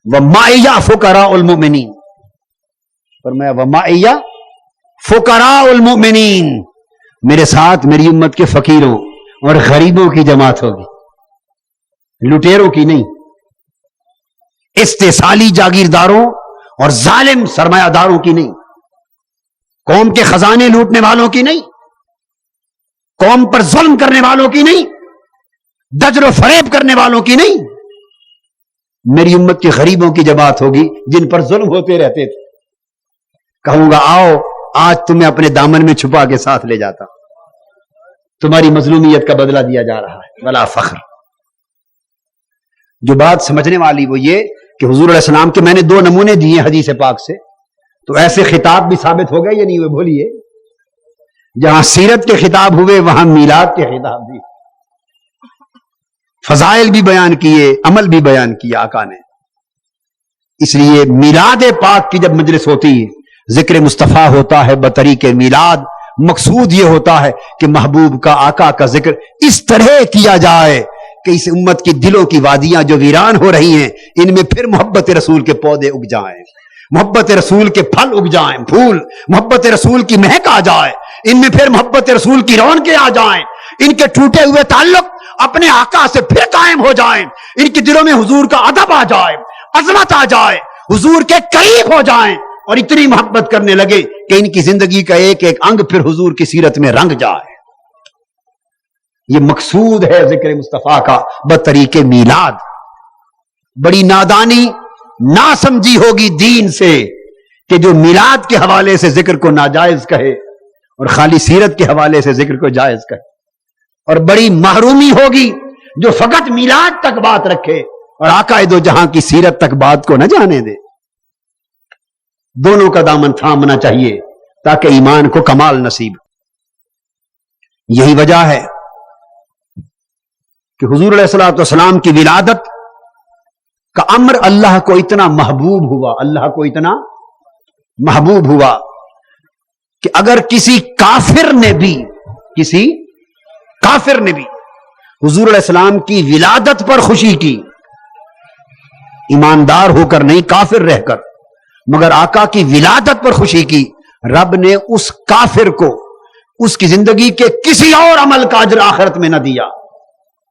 وَمَعِيَ فُقَرَاءُ الْمُؤْمِنِينَ، فرمایا وَمَعِيَ فُقَرَاءُ الْمُؤْمِنِينَ، میرے ساتھ میری امت کے فقیروں اور غریبوں کی جماعت ہوگی، لٹیروں کی نہیں، استحصالی جاگیرداروں اور ظالم سرمایہ داروں کی نہیں، قوم کے خزانے لوٹنے والوں کی نہیں، قوم پر ظلم کرنے والوں کی نہیں، دجر و فریب کرنے والوں کی نہیں، میری امت کے غریبوں کی جماعت ہوگی جن پر ظلم ہوتے رہتے تھے، کہوں گا آؤ آج تمہیں اپنے دامن میں چھپا کے ساتھ لے جاتا، تمہاری مظلومیت کا بدلہ دیا جا رہا ہے، ولا فخر۔ جو بات سمجھنے والی وہ یہ کہ حضور علیہ السلام کے میں نے 2 نمونے دیے حدیث پاک سے، تو ایسے خطاب بھی ثابت ہو گئے یا نہیں ہوئے؟ بولیے، جہاں سیرت کے خطاب ہوئے وہاں میلاد کے خطاب بھی، فضائل بھی بیان کیے، عمل بھی بیان کیا آقا نے۔ اس لیے میلاد پاک کی جب مجلس ہوتی ہے، ذکر مصطفیٰ ہوتا ہے بطریق میلاد، مقصود یہ ہوتا ہے کہ محبوب کا، آقا کا ذکر اس طرح کیا جائے کہ اس امت کی دلوں کی وادیاں جو ویران ہو رہی ہیں ان میں پھر محبت رسول کے پودے اگ جائیں، محبت رسول کے پھل اگ جائیں، پھول، محبت رسول کی مہک آ جائے، ان میں پھر محبت رسول کی رونقیں آ جائیں، ان کے ٹوٹے ہوئے تعلق اپنے آقا سے پھر قائم ہو جائیں، ان کے دلوں میں حضور کا ادب آ جائے، عظمت آ جائے، حضور کے قریب ہو جائیں، اور اتنی محبت کرنے لگے کہ ان کی زندگی کا ایک ایک انگ پھر حضور کی سیرت میں رنگ جائے۔ یہ مقصود ہے ذکر مصطفیٰ کا بطریق میلاد۔ بڑی نادانی ناسمجھی ہوگی دین سے کہ جو میلاد کے حوالے سے ذکر کو ناجائز کہے اور خالی سیرت کے حوالے سے ذکر کو جائز کہے، اور بڑی محرومی ہوگی جو فقط میلاد تک بات رکھے اور آقا دو جہاں کی سیرت تک بات کو نہ جانے دے۔ دونوں کا دامن تھامنا چاہیے تاکہ ایمان کو کمال نصیب۔ یہی وجہ ہے کہ حضور علیہ الصلوۃ والسلام کی ولادت کا امر اللہ کو اتنا محبوب ہوا، اللہ کو اتنا محبوب ہوا کہ اگر کسی کافر نے بھی حضور علیہ السلام کی ولادت پر خوشی کی، ایماندار ہو کر نہیں، کافر رہ کر، مگر آقا کی ولادت پر خوشی کی، رب نے اس کافر کو اس کی زندگی کے کسی اور عمل کا اجر آخرت میں نہ دیا،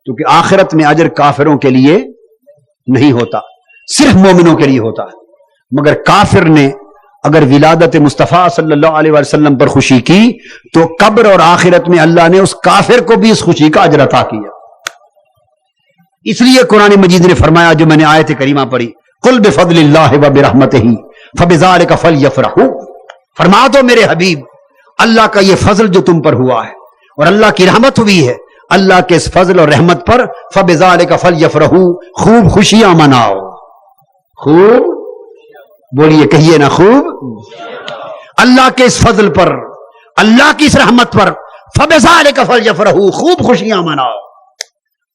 کیونکہ آخرت میں اجر کافروں کے لیے نہیں ہوتا، صرف مومنوں کے لیے ہوتا ہے۔ مگر کافر نے اگر ولادت مصطفیٰ صلی اللہ علیہ وسلم پر خوشی کی تو قبر اور آخرت میں اللہ نے اس کافر کو بھی اس خوشی کا اجر عطا کیا۔ اس لیے قرآن مجید نے فرمایا، جو میں نے آیت کریمہ پڑھی، قل بفضل اللہ وبرحمتہ فبذلک فلیفرحوا، فرما دو میرے حبیب، اللہ کا یہ فضل جو تم پر ہوا ہے اور اللہ کی رحمت ہوئی ہے، اللہ کے اس فضل اور رحمت پر فبذلک فلیفرحوا، خوب خوشیاں مناؤ، خوب بولیے، کہیے نا، خوب اللہ کے اس فضل پر، اللہ کی اس رحمت پر فبذلک فلیفرحوا، خوب خوشیاں مناؤ۔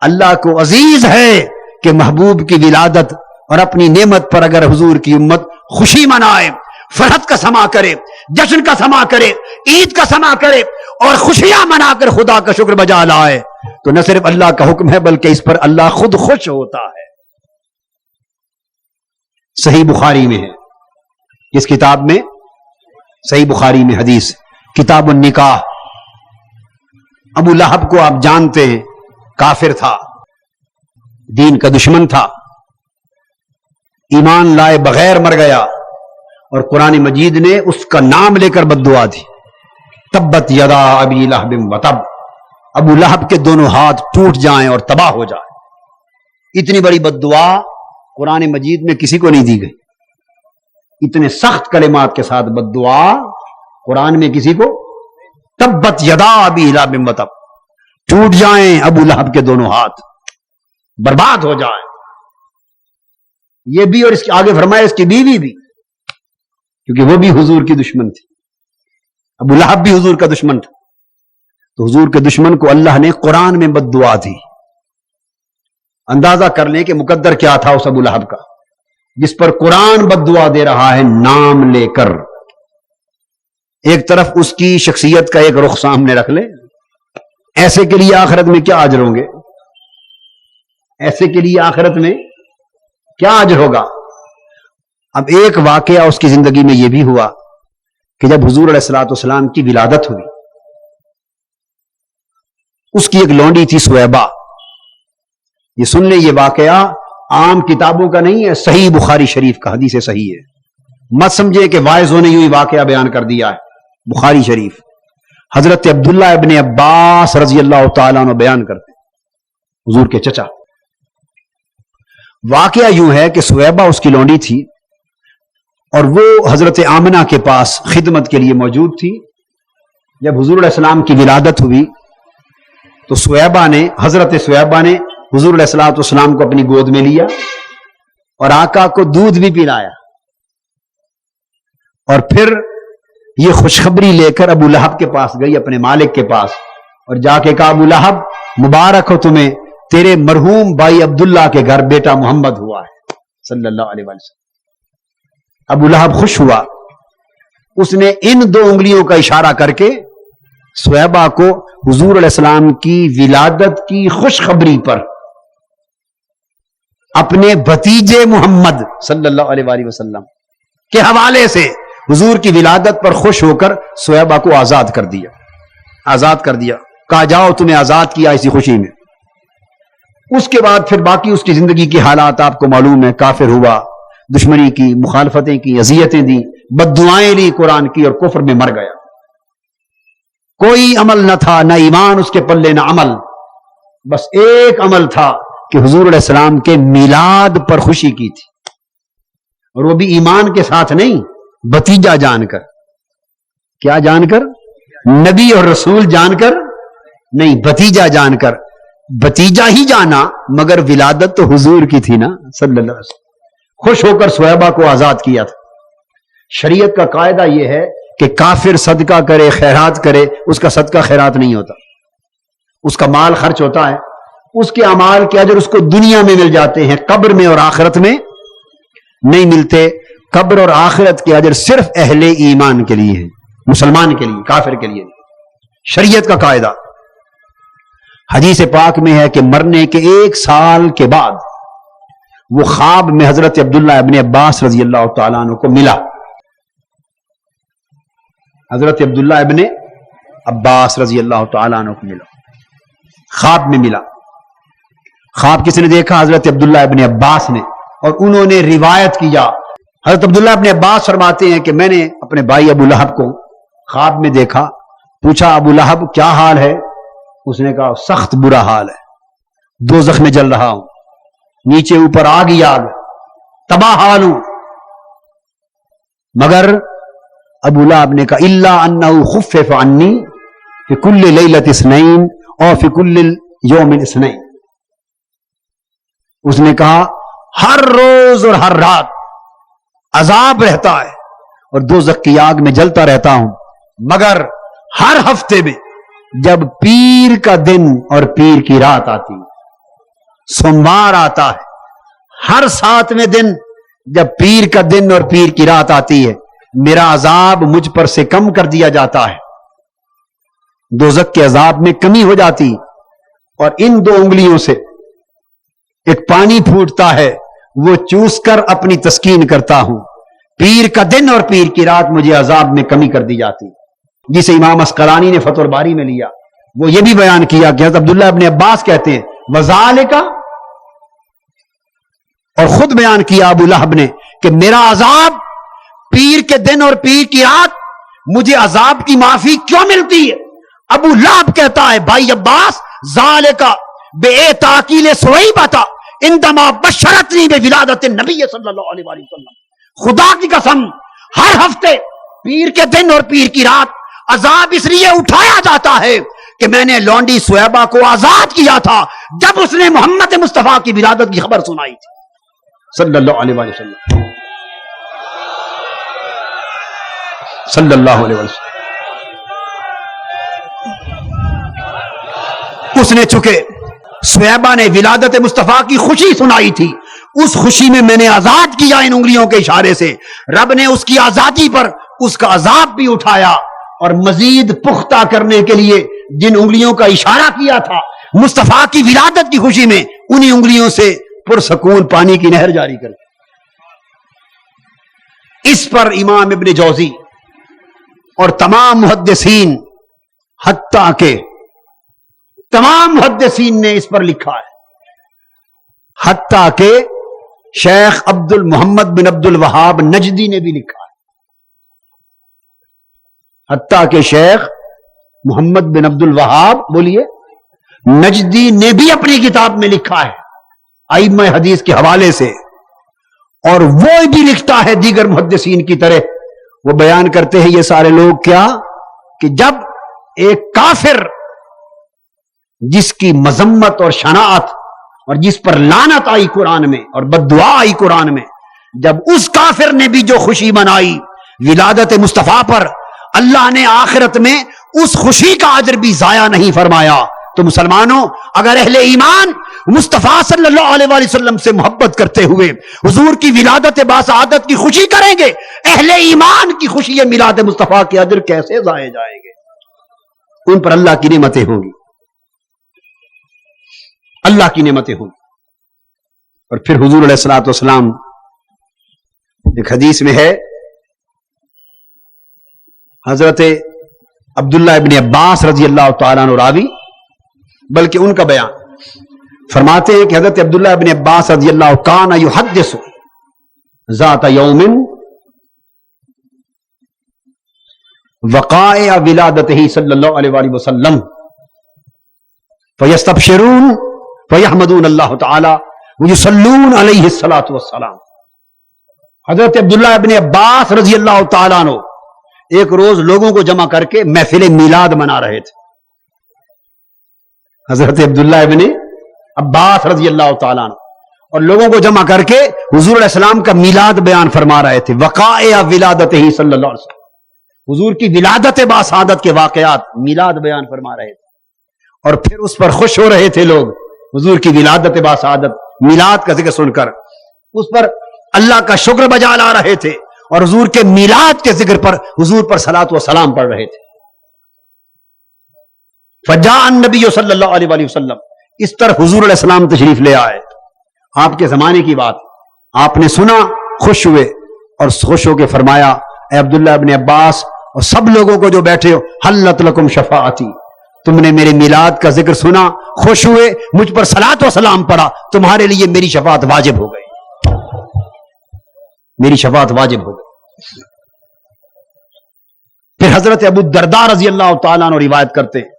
اللہ کو عزیز ہے کہ محبوب کی ولادت اور اپنی نعمت پر اگر حضور کی امت خوشی منائے، فرحت کا سما کرے، جشن کا سما کرے، عید کا سما کرے اور خوشیاں منا کر خدا کا شکر بجا لائے، تو نہ صرف اللہ کا حکم ہے بلکہ اس پر اللہ خود خوش ہوتا ہے۔ صحیح بخاری میں ہے. کس کتاب میں؟ صحیح بخاری میں حدیث کتاب النکاح. ابو لہب کو آپ جانتے ہیں، کافر تھا، دین کا دشمن تھا، ایمان لائے بغیر مر گیا، اور قرآن مجید نے اس کا نام لے کر بد دعا دی. تبت یدا ابی لہب وتب، ابو لہب کے دونوں ہاتھ ٹوٹ جائیں اور تباہ ہو جائیں. اتنی بڑی بد دعا قرآن مجید میں کسی کو نہیں دی گئی. اتنے سخت کلمات کے ساتھ بد دعا قرآن میں کسی کو. تبت یدا ابی لہب وتب، ٹوٹ جائیں ابو لہب کے دونوں ہاتھ، برباد ہو جائیں. یہ بھی، اور اس کے آگے فرمایا اس کی بیوی بھی، کیونکہ وہ بھی حضور کی دشمن تھی. ابو لہب بھی حضور کا دشمن تھا، تو حضور کے دشمن کو اللہ نے قرآن میں بد دعا دی. اندازہ کر لیں کہ مقدر کیا تھا اس ابو لہب کا، جس پر قرآن بد دعا دے رہا ہے نام لے کر. ایک طرف اس کی شخصیت کا ایک رخ سامنے رکھ لیں، ایسے کے لیے آخرت میں کیا اجر ہوں گے؟ ایسے کے لیے آخرت میں کیا اجر ہوگا؟ اب ایک واقعہ اس کی زندگی میں یہ بھی ہوا کہ جب حضور علیہ الصلوۃ والسلام کی ولادت ہوئی، اس کی ایک لونڈی تھی سویبہ. یہ سن لیں، یہ واقعہ عام کتابوں کا نہیں ہے، صحیح بخاری شریف کا حدیث صحیح ہے. مت سمجھے کہ وائزوں نے یوں واقعہ بیان کر دیا ہے. بخاری شریف حضرت عبداللہ ابن عباس رضی اللہ تعالیٰ عنہ بیان کرتے ہیں، حضور کے چچا. واقعہ یوں ہے کہ سویبہ اس کی لونڈی تھی، اور وہ حضرت آمنہ کے پاس خدمت کے لیے موجود تھی. جب حضور علیہ السلام کی ولادت ہوئی تو حضرت سویبہ نے حضور علیہ الصلوۃ والسلام کو اپنی گود میں لیا اور آقا کو دودھ بھی پلایا، اور پھر یہ خوشخبری لے کر ابو لہب کے پاس گئی، اپنے مالک کے پاس، اور جا کے کہا ابو لہب مبارک ہو تمہیں، تیرے مرحوم بھائی عبداللہ کے گھر بیٹا محمد ہوا ہے صلی اللہ علیہ وسلم. ابو لہب خوش ہوا. اس نے ان 2 انگلیوں کا اشارہ کر کے سویبہ کو حضور علیہ السلام کی ولادت کی خوشخبری پر اپنے بھتیجے محمد صلی اللہ علیہ وآلہ وسلم کے حوالے سے حضور کی ولادت پر خوش ہو کر سویبہ کو آزاد کر دیا. کہا جاؤ تمہیں آزاد کیا اسی خوشی میں. اس کے بعد پھر باقی اس کی زندگی کے حالات آپ کو معلوم ہے. کافر ہوا، دشمنی کی، مخالفتیں کی، اذیتیں دی، بد دعائیں لی قرآن کی، اور کفر میں مر گیا. کوئی عمل نہ تھا، نہ ایمان اس کے پلے نہ عمل. بس ایک عمل تھا کہ حضور علیہ السلام کے میلاد پر خوشی کی تھی، اور وہ بھی ایمان کے ساتھ نہیں، بھتیجا جان کر. کیا جان کر؟ نبی اور رسول جان کر نہیں، بھتیجا جان کر. بھتیجا ہی جانا، مگر ولادت تو حضور کی تھی نا صلی اللہ علیہ وسلم. خوش ہو کر سویبہ کو آزاد کیا تھا. شریعت کا قاعدہ یہ ہے کہ کافر صدقہ کرے، خیرات کرے، اس کا صدقہ خیرات نہیں ہوتا، اس کا مال خرچ ہوتا ہے. اس کے اعمال کے اجر اس کو دنیا میں مل جاتے ہیں، قبر میں اور آخرت میں نہیں ملتے. قبر اور آخرت کے اجر صرف اہل ایمان کے لیے ہیں، مسلمان کے لیے، کافر کے لیے نہیں. شریعت کا قاعدہ. حدیث پاک میں ہے کہ مرنے کے 1 سال کے بعد وہ خواب میں حضرت عبداللہ ابن عباس رضی اللہ تعالیٰ عنہ کو ملا. حضرت عبداللہ ابن عباس رضی اللہ تعالیٰ عنہ کو ملا، خواب میں ملا. خواب کس نے دیکھا؟ حضرت عبداللہ ابن عباس نے، اور انہوں نے روایت کیا. حضرت عبداللہ ابن عباس فرماتے ہیں کہ میں نے اپنے بھائی ابو لہب کو خواب میں دیکھا. پوچھا ابو لہب کیا حال ہے؟ اس نے کہا سخت برا حال ہے، دوزخ میں جل رہا ہوں، نیچے اوپر آگ ہی آگ، تباہ حال ہوں. مگر ابو لہب نے کہا الا انہ خفف عنی فی کل لیلۃ اثنین اور فی کل یوم اثنین. اس نے کہا ہر روز اور ہر رات عذاب رہتا ہے اور دوزخ کی آگ میں جلتا رہتا ہوں، مگر ہر ہفتے میں جب پیر کا دن اور پیر کی رات آتی، سوموار آتا ہے، ہر 7ویں دن جب پیر کا دن اور پیر کی رات آتی ہے، میرا عذاب مجھ پر سے کم کر دیا جاتا ہے، دوزخ کے عذاب میں کمی ہو جاتی. اور ان 2 انگلیوں سے ایک پانی پھوٹتا ہے وہ چوس کر اپنی تسکین کرتا ہوں، پیر کا دن اور پیر کی رات مجھے عذاب میں کمی کر دی جاتی، جسے امام اسقلانی نے فتح الباری میں لیا۔ وہ یہ بھی بیان کیا کہ حضرت عبداللہ ابن عباس کہتے ہیں وذالک، اور خود بیان کیا ابو لہب نے کہ میرا عذاب پیر کے دن اور پیر کی رات مجھے عذاب کی معافی کیوں ملتی ہے؟ ابو لہب کہتا ہے بھائی عباس ذالک بے تاکیل سویبۃ عندما بشرتنی بولادت النبی صلی اللہ علیہ وآلہ وسلم، خدا کی قسم ہر ہفتے پیر کے دن اور پیر کی رات عذاب اس لیے اٹھایا جاتا ہے کہ میں نے لونڈی سویبہ کو آزاد کیا تھا جب اس نے محمد مصطفیٰ کی ولادت کی خبر سنائی تھی صلی اللہ علیہ وآلہ وسلم، صلی اللہ علیہ وسلم۔ اس نے چکے سویبہ نے ولادت مصطفیٰ کی خوشی سنائی تھی، اس خوشی میں میں نے آزاد کیا ان انگلیوں کے اشارے سے، رب نے اس کی آزادی پر اس کا عذاب بھی اٹھایا، اور مزید پختہ کرنے کے لیے جن انگلیوں کا اشارہ کیا تھا مصطفیٰ کی ولادت کی خوشی میں، انہی انگلیوں سے پرسکون پانی کی نہر جاری کر۔ اس پر امام ابن جوزی اور تمام محدثین، حتیٰ کہ تمام محدثین نے اس پر لکھا ہے، حتیٰ کہ شیخ عبد المحمد بن عبد الوہاب نجدی نے بھی لکھا ہے، حتیٰ کہ شیخ محمد بن عبد الوہاب بولیے نجدی نے بھی اپنی کتاب میں لکھا ہے ائمہ حدیث کے حوالے سے، اور وہ بھی لکھتا ہے دیگر محدثین کی طرح۔ وہ بیان کرتے ہیں یہ سارے لوگ کیا کہ جب ایک کافر جس کی مذمت اور شناعت اور جس پر لعنت آئی قرآن میں اور بددعا آئی قرآن میں، جب اس کافر نے بھی جو خوشی منائی ولادت مصطفیٰ پر، اللہ نے آخرت میں اس خوشی کا اجر بھی ضائع نہیں فرمایا۔ تو مسلمانوں، اگر اہل ایمان مصطفیٰ صلی اللہ علیہ وآلہ وسلم سے محبت کرتے ہوئے حضور کی ولادت باسعادت کی خوشی کریں گے، اہل ایمان کی خوشی میلاد مصطفیٰ کے اجر کیسے ضائع جائیں گے؟ ان پر اللہ کی نعمتیں ہوں گی، اللہ کی نعمتیں ہوں گی۔ اور پھر حضور علیہ الصلوۃ والسلام، ایک حدیث میں ہے، حضرت عبداللہ ابن عباس رضی اللہ تعالیٰ عنہ راوی، بلکہ ان کا بیان فرماتے ہیں کہ حضرت عبداللہ ابن عباس رضی اللہ کان یحدث ذات یوم وقائع ولادتہ صلی اللہ علیہ وآلہ وسلم فیستبشرون فیحمدون اللہ تعالی ویصلون علیہ الصلاۃ والسلام۔ حضرت عبداللہ ابن عباس رضی اللہ تعالیٰ عنہ ایک روز لوگوں کو جمع کر کے محفل میلاد منا رہے تھے۔ حضرت عبداللہ ابن عباس رضی اللہ تعالیٰ عنہ اور لوگوں کو جمع کر کے حضور علیہ السلام کا میلاد بیان فرما رہے تھے، وقائع ولادتہ صلی اللہ علیہ وسلم، حضور کی ولادت باسعادت کے واقعات میلاد بیان فرما رہے تھے، اور پھر اس پر خوش ہو رہے تھے لوگ، حضور کی ولادت باسعادت میلاد کا ذکر سن کر اس پر اللہ کا شکر بجا لا رہے تھے، اور حضور کے میلاد کے ذکر پر حضور پر صلاۃ و سلام پڑھ رہے تھے۔ فجاء النبی صلی اللہ علیہ وآلہ وسلم، اس طرح حضور علیہ السلام تشریف لے آئے، آپ کے زمانے کی بات، آپ نے سنا، خوش ہوئے، اور خوش ہو کے فرمایا اے عبداللہ ابن عباس اور سب لوگوں کو جو بیٹھے ہو، حلت لکم شفاعتی، تم نے میرے میلاد کا ذکر سنا، خوش ہوئے، مجھ پر صلاۃ و سلام پڑھا، تمہارے لیے میری شفاعت واجب ہو گئی، میری شفاعت واجب ہو گئی۔ پھر حضرت ابو الدرداء رضی اللہ تعالیٰ عنہ روایت کرتے ہیں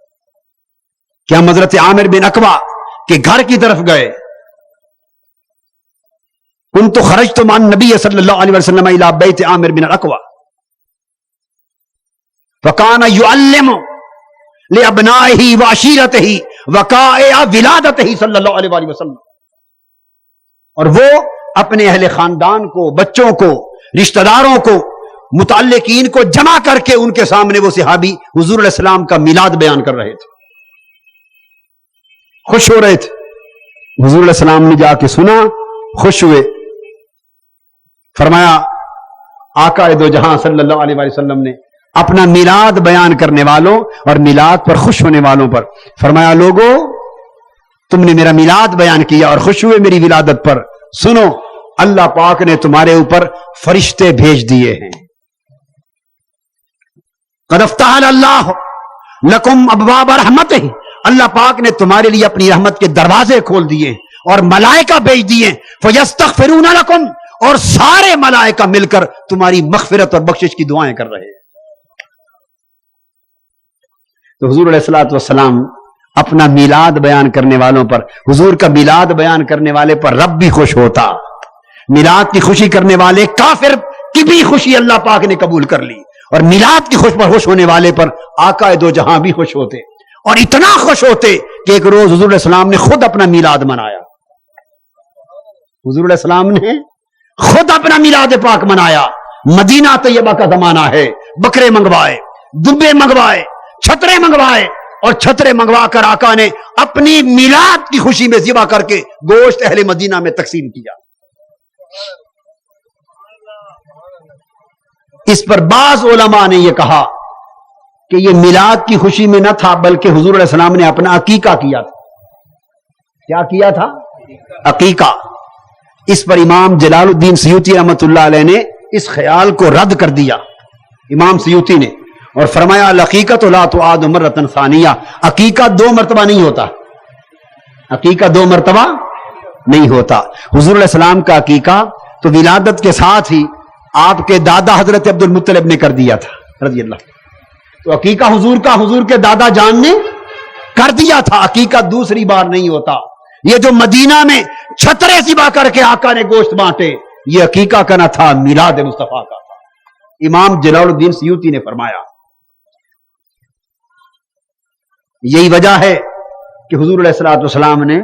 کہ ہم حضرت عامر بن عقبہ کے گھر کی طرف گئے، کنت خرجت مع النبی صلی اللہ علیہ وسلم الى بیت عامر بن عقبہ فکان یعلم لابنائه وعشیرته وقائع ولادته صلی اللہ علیہ وآلہ وسلم، اور وہ اپنے اہل خاندان کو، بچوں کو، رشتہ داروں کو، متعلقین کو جمع کر کے ان کے سامنے وہ صحابی حضور علیہ السلام کا میلاد بیان کر رہے تھے، خوش ہو رہے تھے۔ حضور علیہ السلام نے جا کے سنا، خوش ہوئے، فرمایا آقا دو جہاں صلی اللہ علیہ وسلم نے اپنا میلاد بیان کرنے والوں اور میلاد پر خوش ہونے والوں پر فرمایا، لوگوں تم نے میرا میلاد بیان کیا اور خوش ہوئے میری ولادت پر، سنو اللہ پاک نے تمہارے اوپر فرشتے بھیج دیے ہیں. قد افتح اللہ لکم ابواب رحمتہ، اللہ پاک نے تمہارے لیے اپنی رحمت کے دروازے کھول دیے اور ملائکہ بھیج دیے. فیستغفرون لکم، اور سارے ملائکہ مل کر تمہاری مغفرت اور بخشش کی دعائیں کر رہے ہیں. تو حضور علیہ الصلوۃ والسلام اپنا میلاد بیان کرنے والوں پر، حضور کا میلاد بیان کرنے والے پر رب بھی خوش ہوتا. میلاد کی خوشی کرنے والے کافر کی بھی خوشی اللہ پاک نے قبول کر لی، اور میلاد کی خوش ہونے والے پر آقا دو جہاں بھی خوش ہوتے، اور اتنا خوش ہوتے کہ ایک روز حضور علیہ السلام نے خود اپنا میلاد منایا. حضور علیہ السلام نے خود اپنا میلاد پاک منایا. مدینہ طیبہ کا زمانہ ہے، بکرے منگوائے، دبے منگوائے، چھترے منگوائے، اور چھترے منگوا کر آقا نے اپنی میلاد کی خوشی میں ذبح کر کے گوشت اہل مدینہ میں تقسیم کیا. اس پر بعض علماء نے یہ کہا کہ یہ میلاد کی خوشی میں نہ تھا، بلکہ حضور علیہ السلام نے اپنا عقیقہ کیا تھا. کیا کیا تھا؟ عقیقہ. اس پر امام جلال الدین سیوطی رحمۃ اللہ علیہ نے اس خیال کو رد کر دیا، امام سیوطی نے، اور فرمایا العقیقۃ لا تعاد مرۃ ثانیہ، عقیقہ 2 مرتبہ نہیں ہوتا، عقیقہ 2 مرتبہ نہیں ہوتا. حضور علیہ السلام کا عقیقہ تو ولادت کے ساتھ ہی آپ کے دادا حضرت عبد المطلب نے کر دیا تھا رضی اللہ. تو عقیقہ حضور کا حضور کے دادا جان نے کر دیا تھا. عقیقہ دوسری بار نہیں ہوتا. یہ جو مدینہ میں چھترے ذبح کر کے آقا نے گوشت بانٹے، یہ عقیقہ کا نہ تھا، میلاد مصطفیٰ کا تھا. امام جلال الدین سیوطی نے فرمایا یہی وجہ ہے کہ حضور علیہ الصلوۃ والسلام نے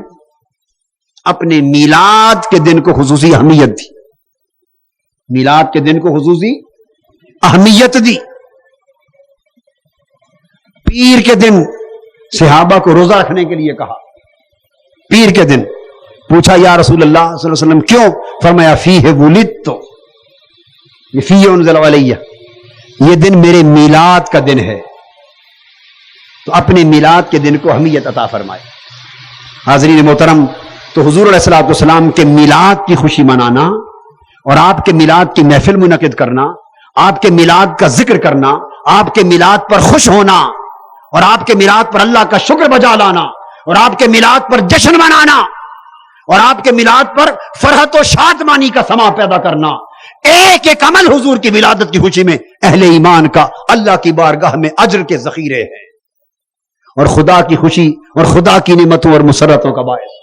اپنے میلاد کے دن کو خصوصی اہمیت دی. میلاد کے دن کو خصوصی اہمیت دی. پیر کے دن صحابہ کو روزہ رکھنے کے لیے کہا. پیر کے دن پوچھا یا رسول اللہ صلی اللہ علیہ وسلم کیوں؟ فرمایا فیہ ولدت، یہ فیہ انزل علیہ، یہ دن میرے میلاد کا دن ہے. تو اپنے میلاد کے دن کو اہمیت عطا فرمائے. حاضرین محترم، تو حضور علیہ الصلوۃ والسلام کے میلاد کی خوشی منانا اور آپ کے میلاد کی محفل منعقد کرنا، آپ کے میلاد کا ذکر کرنا، آپ کے میلاد پر خوش ہونا، اور آپ کے میلاد پر اللہ کا شکر بجا لانا، اور آپ کے میلاد پر جشن منانا، اور آپ کے میلاد پر فرحت و شادمانی کا سما پیدا کرنا، ایک ایک عمل حضور کی ولادت کی خوشی میں اہل ایمان کا اللہ کی بارگاہ میں اجر کے ذخیرے ہیں، اور خدا کی خوشی اور خدا کی نعمتوں اور مسرتوں کا باعث.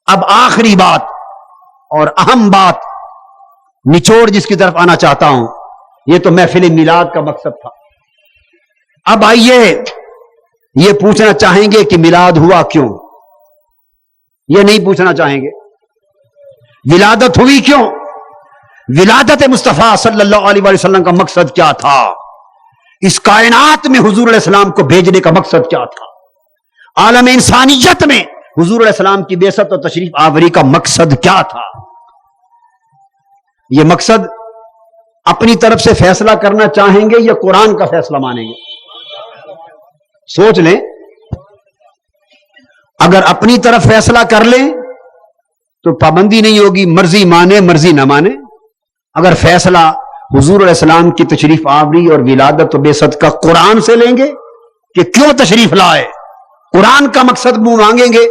اب آخری بات اور اہم بات، نچوڑ جس کی طرف آنا چاہتا ہوں، یہ تو محفل میلاد کا مقصد تھا. اب آئیے یہ پوچھنا چاہیں گے کہ میلاد ہوا کیوں؟ یہ نہیں پوچھنا چاہیں گے ولادت ہوئی کیوں، ولادت مصطفیٰ صلی اللہ علیہ وسلم کا مقصد کیا تھا، اس کائنات میں حضور علیہ السلام کو بھیجنے کا مقصد کیا تھا، عالم انسانیت میں حضور علیہ السلام کی بعثت اور تشریف آوری کا مقصد کیا تھا. یہ مقصد اپنی طرف سے فیصلہ کرنا چاہیں گے یا قرآن کا فیصلہ مانیں گے؟ سوچ لیں. اگر اپنی طرف فیصلہ کر لیں تو پابندی نہیں ہوگی، مرضی مانے مرضی نہ مانے. اگر فیصلہ حضور علیہ السلام کی تشریف آوری اور ولادت و بعثت کا قرآن سے لیں گے کہ کیوں تشریف لائے، قرآن کا مقصد منہ مانگیں گے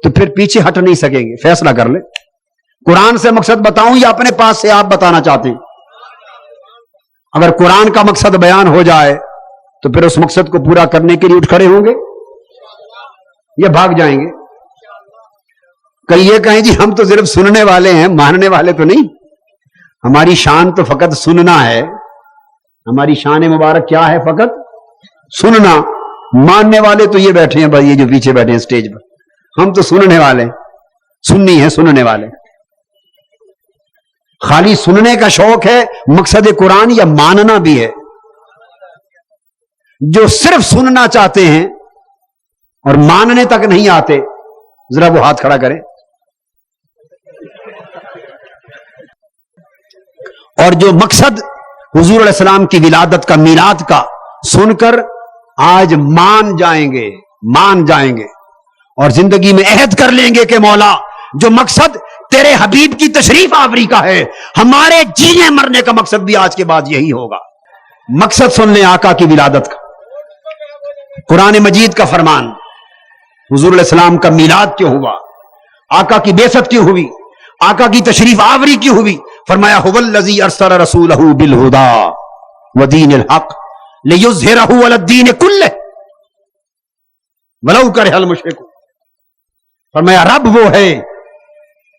تو پھر پیچھے ہٹ نہیں سکیں گے. فیصلہ کر لیں، قرآن سے مقصد بتاؤں یا اپنے پاس سے آپ بتانا چاہتے ہیں؟ اگر قرآن کا مقصد بیان ہو جائے تو پھر اس مقصد کو پورا کرنے کے لیے اٹھ کھڑے ہوں گے یا بھاگ جائیں گے؟ کئی یہ کہیں جی ہم تو صرف سننے والے ہیں، ماننے والے تو نہیں. ہماری شان تو فقط سننا ہے. ہماری شان مبارک کیا ہے؟ فقط سننا. ماننے والے تو یہ بیٹھے ہیں، بس یہ جو پیچھے بیٹھے ہیں سٹیج پر، ہم تو سننے والے ہیں، سننی ہے، سننے والے. خالی سننے کا شوق ہے مقصد قرآن یا ماننا بھی ہے؟ جو صرف سننا چاہتے ہیں اور ماننے تک نہیں آتے، ذرا وہ ہاتھ کھڑا کریں. اور جو مقصد حضور علیہ السلام کی ولادت کا، میلاد کا سن کر آج مان جائیں گے اور زندگی میں عہد کر لیں گے کہ مولا جو مقصد تیرے حبیب کی تشریف آوری کا ہے. ہمارے جینے مرنے کا مقصد بھی آج کے بعد یہی ہوگا. مقصد سن لیں آقا کی ولادت کا. قرآن مجید کا فرمان, حضور علیہ السلام کا میلاد کیوں ہوا, آقا کی بعثت کیوں ہوئی, آقا کی تشریف آوری کیوں ہوئی. فرمایا هو الذی ارسل رسولہ بالہدی ودین الحق لیظہرہ علی الدین کلہ ولو کرہ المشرکون. فرمایا رب وہ ہے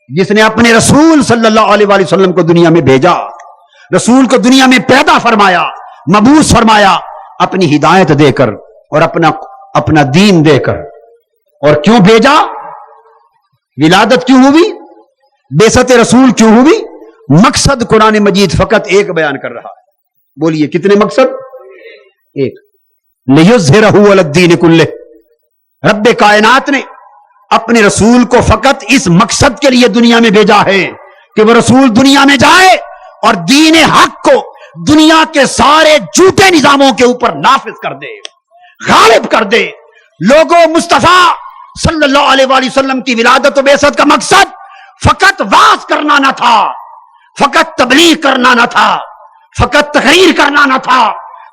جس نے اپنے رسول صلی اللہ علیہ وآلہ وسلم کو دنیا میں بھیجا, رسول کو دنیا میں پیدا فرمایا, مبعوث فرمایا اپنی ہدایت دے کر اور اپنا دین دے کر. اور کیوں بھیجا, ولادت کیوں ہوئی, بعثت رسول کیوں ہوئی, مقصد قرآن مجید فقط ایک بیان کر رہا ہے. بولیے کتنے مقصد؟ ایک. لیظہرہ علی الدین کلہ. رب کائنات نے اپنے رسول کو فقط اس مقصد کے لیے دنیا میں بھیجا ہے کہ وہ رسول دنیا میں جائے اور دین حق کو دنیا کے سارے جھوٹے نظاموں کے اوپر نافذ کر دے, غالب کر دے. لوگوں, مصطفیٰ صلی اللہ علیہ وآلہ وسلم کی ولادت و بعثت کا مقصد فقط واعظ کرنا نہ تھا, فقط تبلیغ کرنا نہ تھا, فقط تقریر کرنا نہ تھا,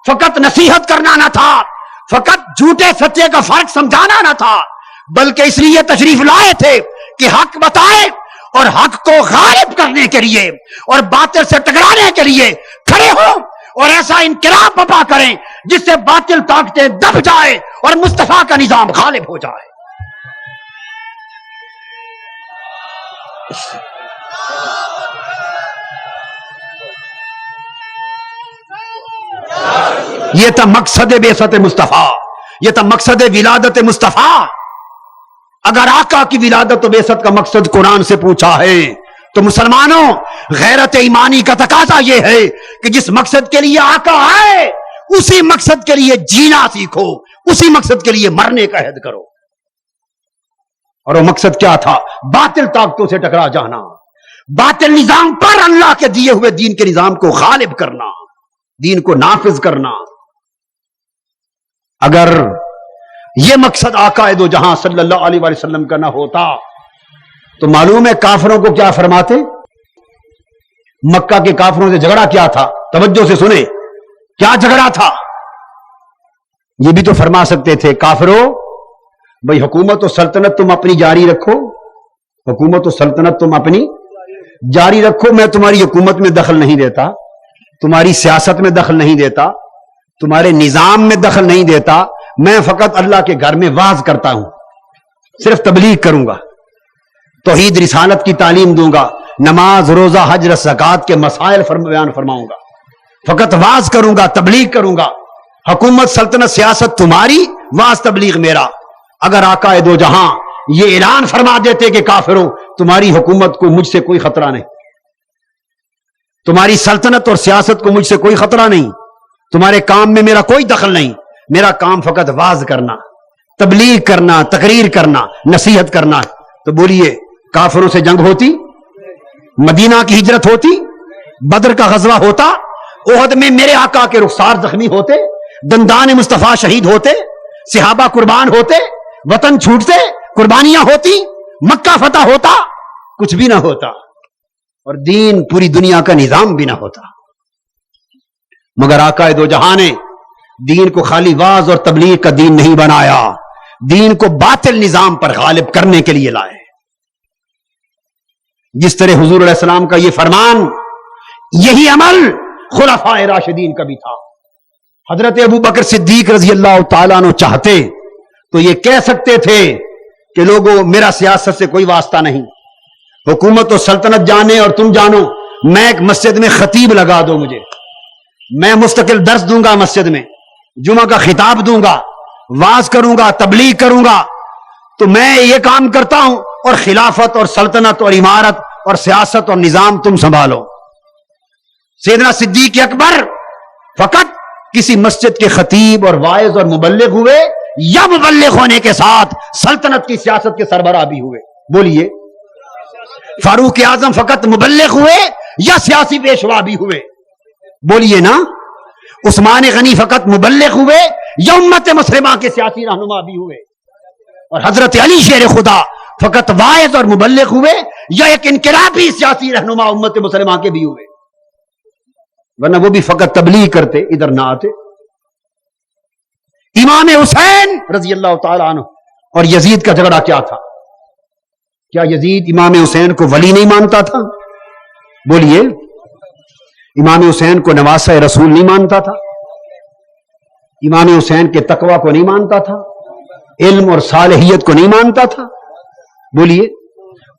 فقط نصیحت کرنا نہ تھا, فقط جھوٹے سچے کا فرق سمجھانا نہ تھا, بلکہ اس لیے تشریف لائے تھے کہ حق بتائے اور حق کو غالب کرنے کے لیے اور باطل سے ٹکرانے کے لیے کھڑے ہوں اور ایسا انقلاب برپا کریں جس سے باطل طاقتیں دب جائے اور مصطفیٰ کا نظام غالب ہو جائے. یہ تھا مقصد بعثت مصطفیٰ, یہ تھا مقصد ولادت مصطفیٰ. اگر آقا کی ولادت و بعثت کا مقصد قرآن سے پوچھا ہے تو مسلمانوں, غیرت ایمانی کا تقاضا یہ ہے کہ جس مقصد کے لیے آقا آئے اسی مقصد کے لیے جینا سیکھو, اسی مقصد کے لیے مرنے کا عہد کرو. اور وہ مقصد کیا تھا؟ باطل طاقتوں سے ٹکرا جانا, باطل نظام پر اللہ کے دیے ہوئے دین کے نظام کو غالب کرنا, دین کو نافذ کرنا. اگر یہ مقصد آقا دو جہاں صلی اللہ علیہ وآلہ وسلم کا نہ ہوتا تو معلوم ہے کافروں کو کیا فرماتے؟ مکہ کے کافروں سے جھگڑا کیا تھا؟ توجہ سے سنیں, کیا جھگڑا تھا؟ یہ بھی تو فرما سکتے تھے کافروں بھئی حکومت و سلطنت تم اپنی جاری رکھو, حکومت و سلطنت تم اپنی جاری رکھو, میں تمہاری حکومت میں دخل نہیں دیتا, تمہاری سیاست میں دخل نہیں دیتا, تمہارے نظام میں دخل نہیں دیتا, میں فقط اللہ کے گھر میں واعظ کرتا ہوں, صرف تبلیغ کروں گا, توحید رسالت کی تعلیم دوں گا, نماز روزہ حج زکات کے مسائل بیان فرماؤں گا, فقط واعظ کروں گا, تبلیغ کروں گا. حکومت سلطنت سیاست تمہاری, واعظ تبلیغ میرا. اگر آقا دو جہاں یہ اعلان فرما دیتے کہ کافروں تمہاری حکومت کو مجھ سے کوئی خطرہ نہیں, تمہاری سلطنت اور سیاست کو مجھ سے کوئی خطرہ نہیں, تمہارے کام میں میرا کوئی دخل نہیں, میرا کام فقط واعظ کرنا, تبلیغ کرنا, تقریر کرنا, نصیحت کرنا, تو بولیے کافروں سے جنگ ہوتی, مدینہ کی ہجرت ہوتی, بدر کا غزوہ ہوتا, احد میں میرے آقا کے رخسار زخمی ہوتے, دندان مصطفیٰ شہید ہوتے, صحابہ قربان ہوتے, وطن چھوٹتے, قربانیاں ہوتی, مکہ فتح ہوتا, کچھ بھی نہ ہوتا, اور دین پوری دنیا کا نظام بھی نہ ہوتا. مگر آقا دو جہاں نے دین کو خالی واعظ اور تبلیغ کا دین نہیں بنایا, دین کو باطل نظام پر غالب کرنے کے لیے لائے. جس طرح حضور علیہ السلام کا یہ فرمان, یہی عمل خلفائے راشدین کا بھی تھا. حضرت ابو بکر صدیق رضی اللہ تعالیٰ عنہ چاہتے تو یہ کہہ سکتے تھے کہ لوگوں میرا سیاست سے کوئی واسطہ نہیں, حکومت و سلطنت جانے اور تم جانو, میں ایک مسجد میں خطیب لگا دو, مجھے میں مستقل درس دوں گا, مسجد میں جمعہ کا خطاب دوں گا, واعظ کروں گا, تبلیغ کروں گا, تو میں یہ کام کرتا ہوں اور خلافت اور سلطنت اور عمارت اور سیاست اور نظام تم سنبھالو. سیدنا صدیق اکبر فقط کسی مسجد کے خطیب اور واعظ اور مبلغ ہوئے یا مبلغ ہونے کے ساتھ سلطنت کی سیاست کے سربراہ بھی ہوئے؟ بولیے. فاروق اعظم فقط مبلغ ہوئے یا سیاسی پیشوا بھی ہوئے؟ بولیے نا. عثمان غنی فقط مبلغ ہوئے یا امت مسلمہ کے سیاسی رہنما بھی ہوئے؟ اور حضرت علی شیر خدا فقط واعظ اور مبلغ ہوئے یا ایک انقلابی سیاسی رہنما امت مسلمہ کے بھی ہوئے، ورنہ وہ بھی فقط تبلیغ کرتے، ادھر نہ آتے۔ امام حسین رضی اللہ تعالیٰ عنہ اور یزید کا جھگڑا کیا تھا؟ کیا یزید امام حسین کو ولی نہیں مانتا تھا؟ بولیے، امام حسین کو نواسہ رسول نہیں مانتا تھا؟ امام حسین کے تقوی کو نہیں مانتا تھا؟ علم اور صالحیت کو نہیں مانتا تھا؟ بولیے،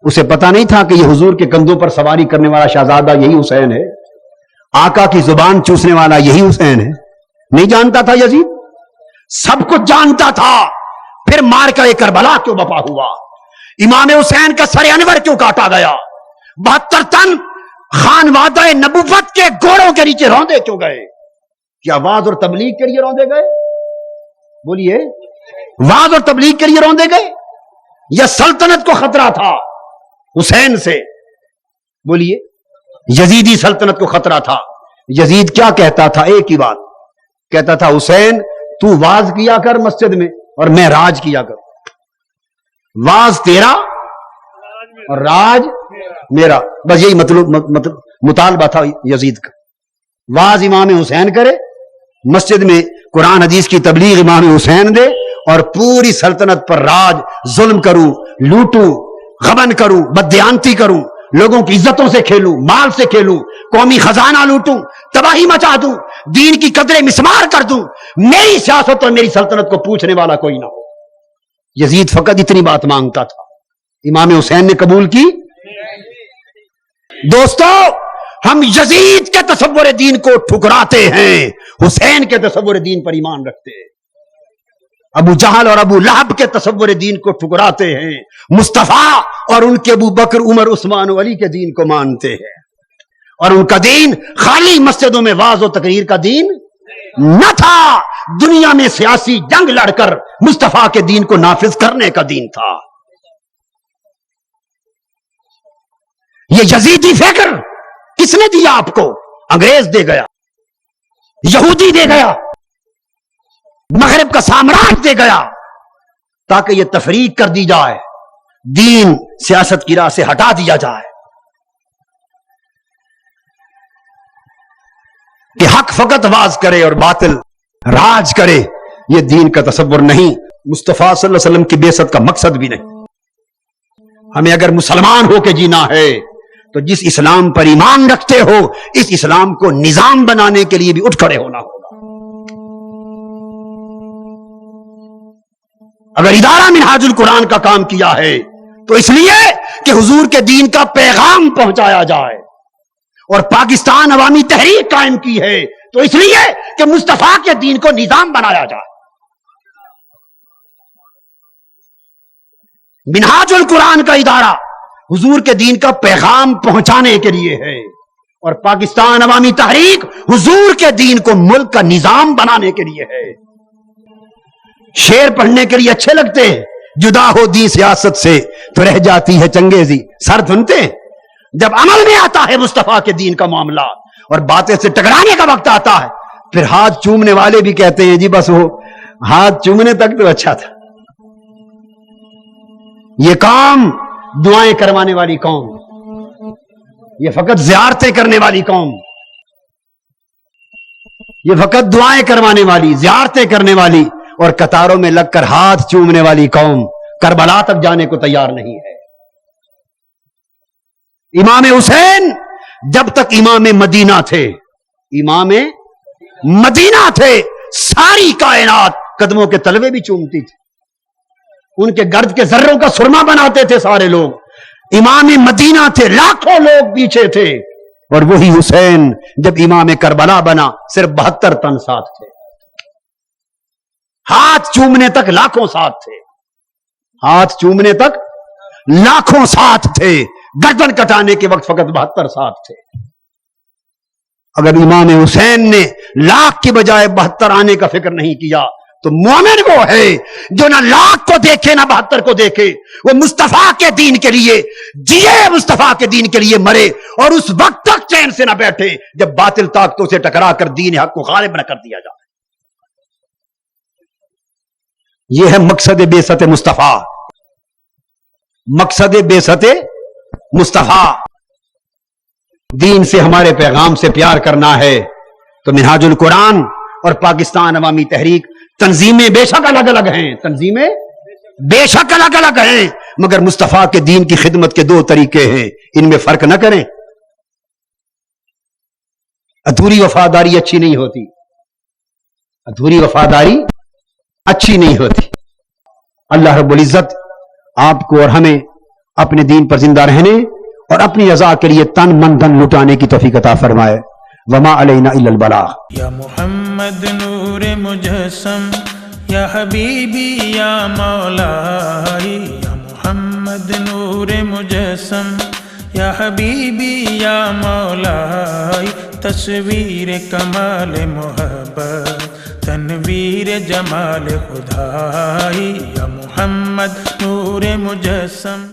اسے پتہ نہیں تھا کہ یہ حضور کے کندھوں پر سواری کرنے والا شہزادہ یہی حسین ہے، آقا کی زبان چوسنے والا یہی حسین ہے؟ نہیں جانتا تھا یزید؟ سب کچھ جانتا تھا۔ پھر مارکہ کربلا کیوں بپا ہوا؟ امام حسین کا سر انور کیوں کاٹا گیا؟ 72 تن خان وعدہ نبوت کے گھوڑوں کے نیچے روندے کیوں گئے؟ کیا واز اور تبلیغ کے لیے روندے گئے؟ بولیے، واز اور تبلیغ کے لیے روندے گئے یا سلطنت کو خطرہ تھا حسین سے؟ بولیے، یزیدی سلطنت کو خطرہ تھا۔ یزید کیا کہتا تھا؟ ایک ہی بات کہتا تھا، حسین تو واز کیا کر مسجد میں اور میں راج کیا کر، واز تیرا اور راج میرا، بس یہی مطلب مطالبہ تھا یزید کا۔ واز امام حسین کرے، مسجد میں قرآن حدیث کی تبلیغ امام حسین دے، اور پوری سلطنت پر راج، ظلم کروں، لوٹوں، غبن کروں، بددیانتی کروں، لوگوں کی عزتوں سے کھیلوں، مال سے کھیلوں، قومی خزانہ لوٹوں، تباہی مچا دوں، دین کی قدریں مسمار کر دوں، میری سیاست اور میری سلطنت کو پوچھنے والا کوئی نہ ہو۔ یزید فقط اتنی بات مانگتا تھا، امام حسین نے قبول کی؟ دوستو، ہم یزید کے تصور دین کو ٹھکراتے ہیں، حسین کے تصور دین پر ایمان رکھتے ہیں۔ ابو جہل اور ابو لہب کے تصور دین کو ٹھکراتے ہیں، مصطفیٰ اور ان کے ابو بکر، عمر، عثمان و علی کے دین کو مانتے ہیں، اور ان کا دین خالی مسجدوں میں واعظ و تقریر کا دین نہ تھا، دنیا میں سیاسی جنگ لڑ کر مصطفیٰ کے دین کو نافذ کرنے کا دین تھا۔ یہ یزیدی فکر کس نے دیا آپ کو؟ انگریز دے گیا، یہودی دے گیا، مغرب کا سامراج دے گیا، تاکہ یہ تفریق کر دی جائے، دین سیاست کی راہ سے ہٹا دیا جائے، کہ حق فقط واز کرے اور باطل راج کرے۔ یہ دین کا تصور نہیں، مصطفیٰ صلی اللہ علیہ وسلم کی بعثت کا مقصد بھی نہیں۔ ہمیں اگر مسلمان ہو کے جینا ہے تو جس اسلام پر ایمان رکھتے ہو، اس اسلام کو نظام بنانے کے لیے بھی اٹھ کھڑے ہونا ہوگا۔ اگر ادارہ منہاج القرآن کا کام کیا ہے تو اس لیے کہ حضور کے دین کا پیغام پہنچایا جائے، اور پاکستان عوامی تحریک قائم کی ہے تو اس لیے کہ مصطفیٰ کے دین کو نظام بنایا جائے۔ منہاج القرآن کا ادارہ حضور کے دین کا پیغام پہنچانے کے لیے ہے، اور پاکستان عوامی تحریک حضور کے دین کو ملک کا نظام بنانے کے لیے ہے۔ شعر پڑھنے کے لیے اچھے لگتے ہیں، جدا ہو دی سیاست سے تو رہ جاتی ہے چنگیزی، سر دھنتے ہیں۔ جب عمل میں آتا ہے مصطفیٰ کے دین کا معاملہ اور باتیں سے ٹکرانے کا وقت آتا ہے، پھر ہاتھ چومنے والے بھی کہتے ہیں جی بس وہ ہاتھ چومنے تک تو اچھا تھا۔ یہ قوم دعائیں کروانے والی قوم، یہ فقط زیارتیں کرنے والی قوم، یہ فقط دعائیں کروانے والی، زیارتیں کرنے والی اور قطاروں میں لگ کر ہاتھ چومنے والی قوم کربلا تک جانے کو تیار نہیں ہے۔ امام حسین جب تک امام مدینہ تھے، امام مدینہ تھے، ساری کائنات قدموں کے تلوے بھی چومتی تھی، ان کے گرد کے ذروں کا سرما بناتے تھے سارے لوگ۔ امام مدینہ تھے، لاکھوں لوگ پیچھے تھے، اور وہی حسین جب امام کربلا بنا صرف 72 تن ساتھ تھے، ہاتھ چومنے تک لاکھوں ساتھ تھے، ہاتھ چومنے تک لاکھوں ساتھ تھے، گردن کٹانے کے وقت فقط 72 ساتھ تھے۔ اگر امام حسین نے لاکھ کی بجائے 72 آنے کا فکر نہیں کیا تو مومن وہ ہے جو نہ لاکھ کو دیکھے نہ 72 کو دیکھے، وہ مصطفیٰ کے دین کے لیے جیے، مصطفیٰ کے دین کے لیے مرے، اور اس وقت تک چین سے نہ بیٹھے جب باطل طاقتوں سے ٹکرا کر دین حق کو غالب نہ کر دیا جائے۔ یہ ہے مقصد بعثت مصطفیٰ، مقصد بعثت مصطفیٰ دین سے ہمارے پیغام سے پیار کرنا ہے تو منہاج القرآن اور پاکستان عوامی تحریک تنظیمیں بے شک الگ الگ ہیں، تنظیمیں بے شک الگ الگ ہیں، مگر مصطفیٰ کے دین کی خدمت کے دو طریقے ہیں، ان میں فرق نہ کریں۔ ادھوری وفاداری اچھی نہیں ہوتی، ادھوری وفاداری اچھی نہیں ہوتی۔ اللہ رب العزت آپ کو اور ہمیں اپنے دین پر زندہ رہنے اور اپنی رضا کے لیے تن من دھن لٹانے کی توفیق عطا فرمائے۔ وما علینا الا البلاغ۔ یا محمد نور مجسم، یا حبیبی یا مولائی، یا محمد نور مجسم، یا حبیبی یا مولائی، تصویر کمال محبت، تنویر جمال خدائی، یا محمد نور مجسم۔